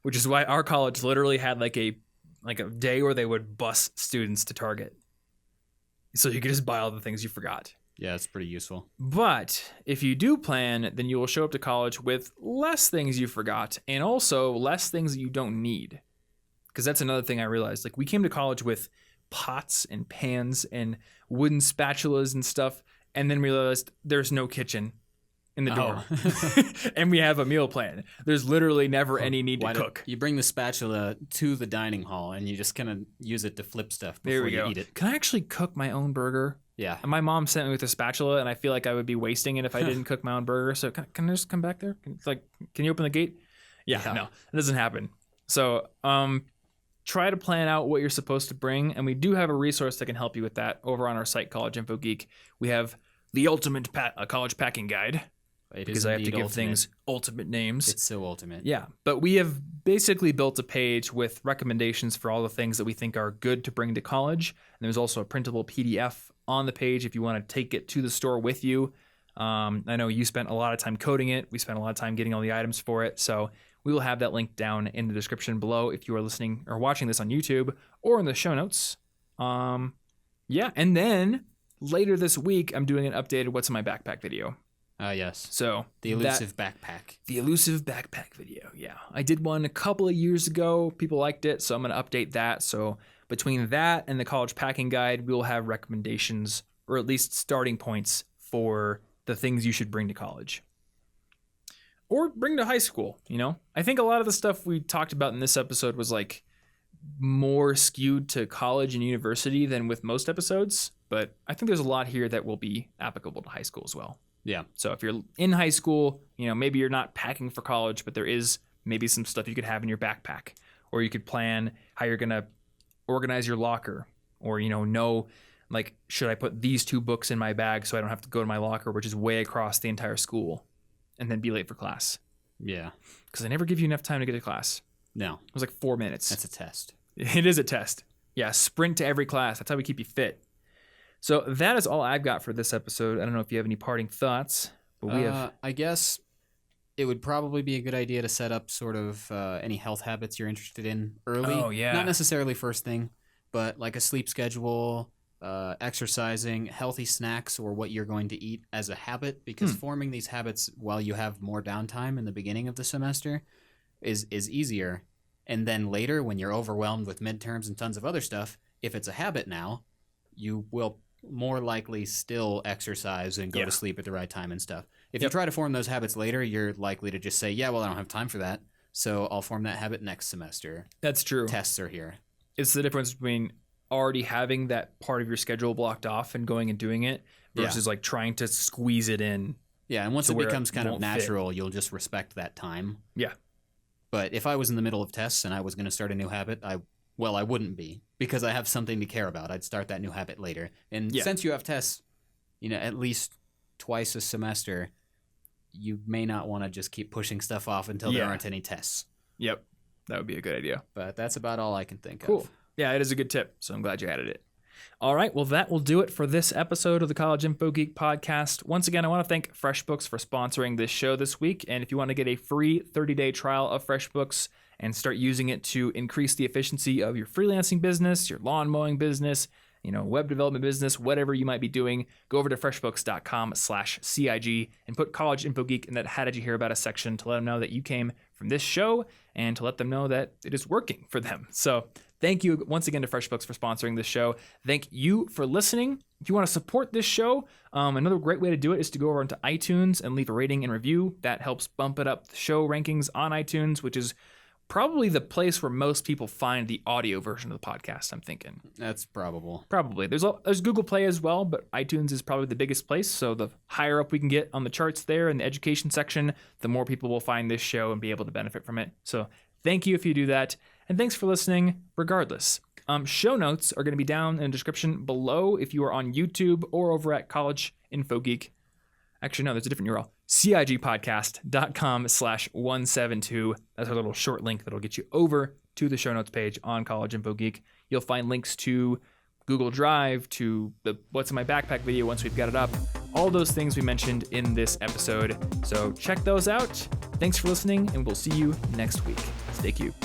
Which is why our college literally had a day where they would bus students to Target. So you could just buy all the things you forgot. Yeah, it's pretty useful. But if you do plan, then you will show up to college with less things you forgot and also less things that you don't need. Because that's another thing I realized. We came to college with pots and pans and wooden spatulas and stuff, and then realized there's no kitchen in the dorm. And we have a meal plan. There's literally never any need to cook. You bring the spatula to the dining hall and you just kind of use it to flip stuff before you eat it. Can I actually cook my own burger? Yeah. And my mom sent me with a spatula, and I feel like I would be wasting it if I didn't cook my own burger. So can I just come back there? Can you open the gate? Yeah. No, it doesn't happen. So try to plan out what you're supposed to bring, and we do have a resource that can help you with that over on our site, College Info Geek. We have the ultimate college packing guide. because I have to give things ultimate names. It's so ultimate. Yeah, but we have basically built a page with recommendations for all the things that we think are good to bring to college. And there's also a printable PDF on the page if you want to take it to the store with you. I know you spent a lot of time coding it. We spent a lot of time getting all the items for it. So we will have that link down in the description below if you are listening or watching this on YouTube or in the show notes. Yeah, and then later this week, I'm doing an updated What's in My Backpack video. Yes. So the elusive backpack. The elusive backpack video. Yeah. I did one a couple of years ago. People liked it, so I'm going to update that. So between that and the college packing guide, we will have recommendations or at least starting points for the things you should bring to college. Or bring to high school, you know? I think a lot of the stuff we talked about in this episode was like more skewed to college and university than with most episodes, but I think there's a lot here that will be applicable to high school as well. Yeah. So if you're in high school, you know, maybe you're not packing for college, but there is maybe some stuff you could have in your backpack, or you could plan how you're going to organize your locker, or, you know, like, should I put these 2 books in my bag so I don't have to go to my locker, which is way across the entire school, and then be late for class? Yeah. Because I never give you enough time to get to class. No. It was like 4 minutes. That's a test. It is a test. Yeah, sprint to every class. That's how we keep you fit. So that is all I've got for this episode. I don't know if you have any parting thoughts, but we have... I guess it would probably be a good idea to set up sort of any health habits you're interested in early. Oh, yeah. Not necessarily first thing, but like a sleep schedule, exercising, healthy snacks, or what you're going to eat as a habit, because forming these habits while you have more downtime in the beginning of the semester is easier. And then later, when you're overwhelmed with midterms and tons of other stuff, if it's a habit now, you will more likely still exercise and go to sleep at the right time and stuff. If you try to form those habits later, you're likely to just say, yeah, well, I don't have time for that, so I'll form that habit next semester. That's true. Tests are here. It's the difference between already having that part of your schedule blocked off and going and doing it versus like trying to squeeze it in. Yeah, and once it becomes kind of natural, you'll just respect that time. Yeah. But if I was in the middle of tests and I was going to start a new habit, I wouldn't be, because I have something to care about. I'd start that new habit later. And since you have tests, you know, at least twice a semester, you may not want to just keep pushing stuff off until there aren't any tests. Yep. That would be a good idea. But that's about all I can think of. Cool. Yeah, it is a good tip, so I'm glad you added it. All right, well, that will do it for this episode of the College Info Geek podcast. Once again, I want to thank FreshBooks for sponsoring this show this week. And if you want to get a free 30-day trial of FreshBooks and start using it to increase the efficiency of your freelancing business, your lawn mowing business, you know, web development business, whatever you might be doing, go over to freshbooks.com/CIG and put College Info Geek in that How Did You Hear About Us section to let them know that you came from this show and to let them know that it is working for them. So thank you once again to FreshBooks for sponsoring this show. Thank you for listening. If you want to support this show, another great way to do it is to go over into iTunes and leave a rating and review. That helps bump it up the show rankings on iTunes, which is probably the place where most people find the audio version of the podcast, I'm thinking. That's probable. Probably. There's Google Play as well, but iTunes is probably the biggest place. So the higher up we can get on the charts there in the education section, the more people will find this show and be able to benefit from it. So thank you if you do that. And thanks for listening regardless. Show notes are going to be down in the description below if you are on YouTube or over at College Info Geek. Actually, no, there's a different URL. CIGpodcast.com/172. That's our little short link that'll get you over to the show notes page on College Info Geek. You'll find links to Google Drive, to the What's in My Backpack video once we've got it up. All those things we mentioned in this episode. So check those out. Thanks for listening, and we'll see you next week. Stay cute.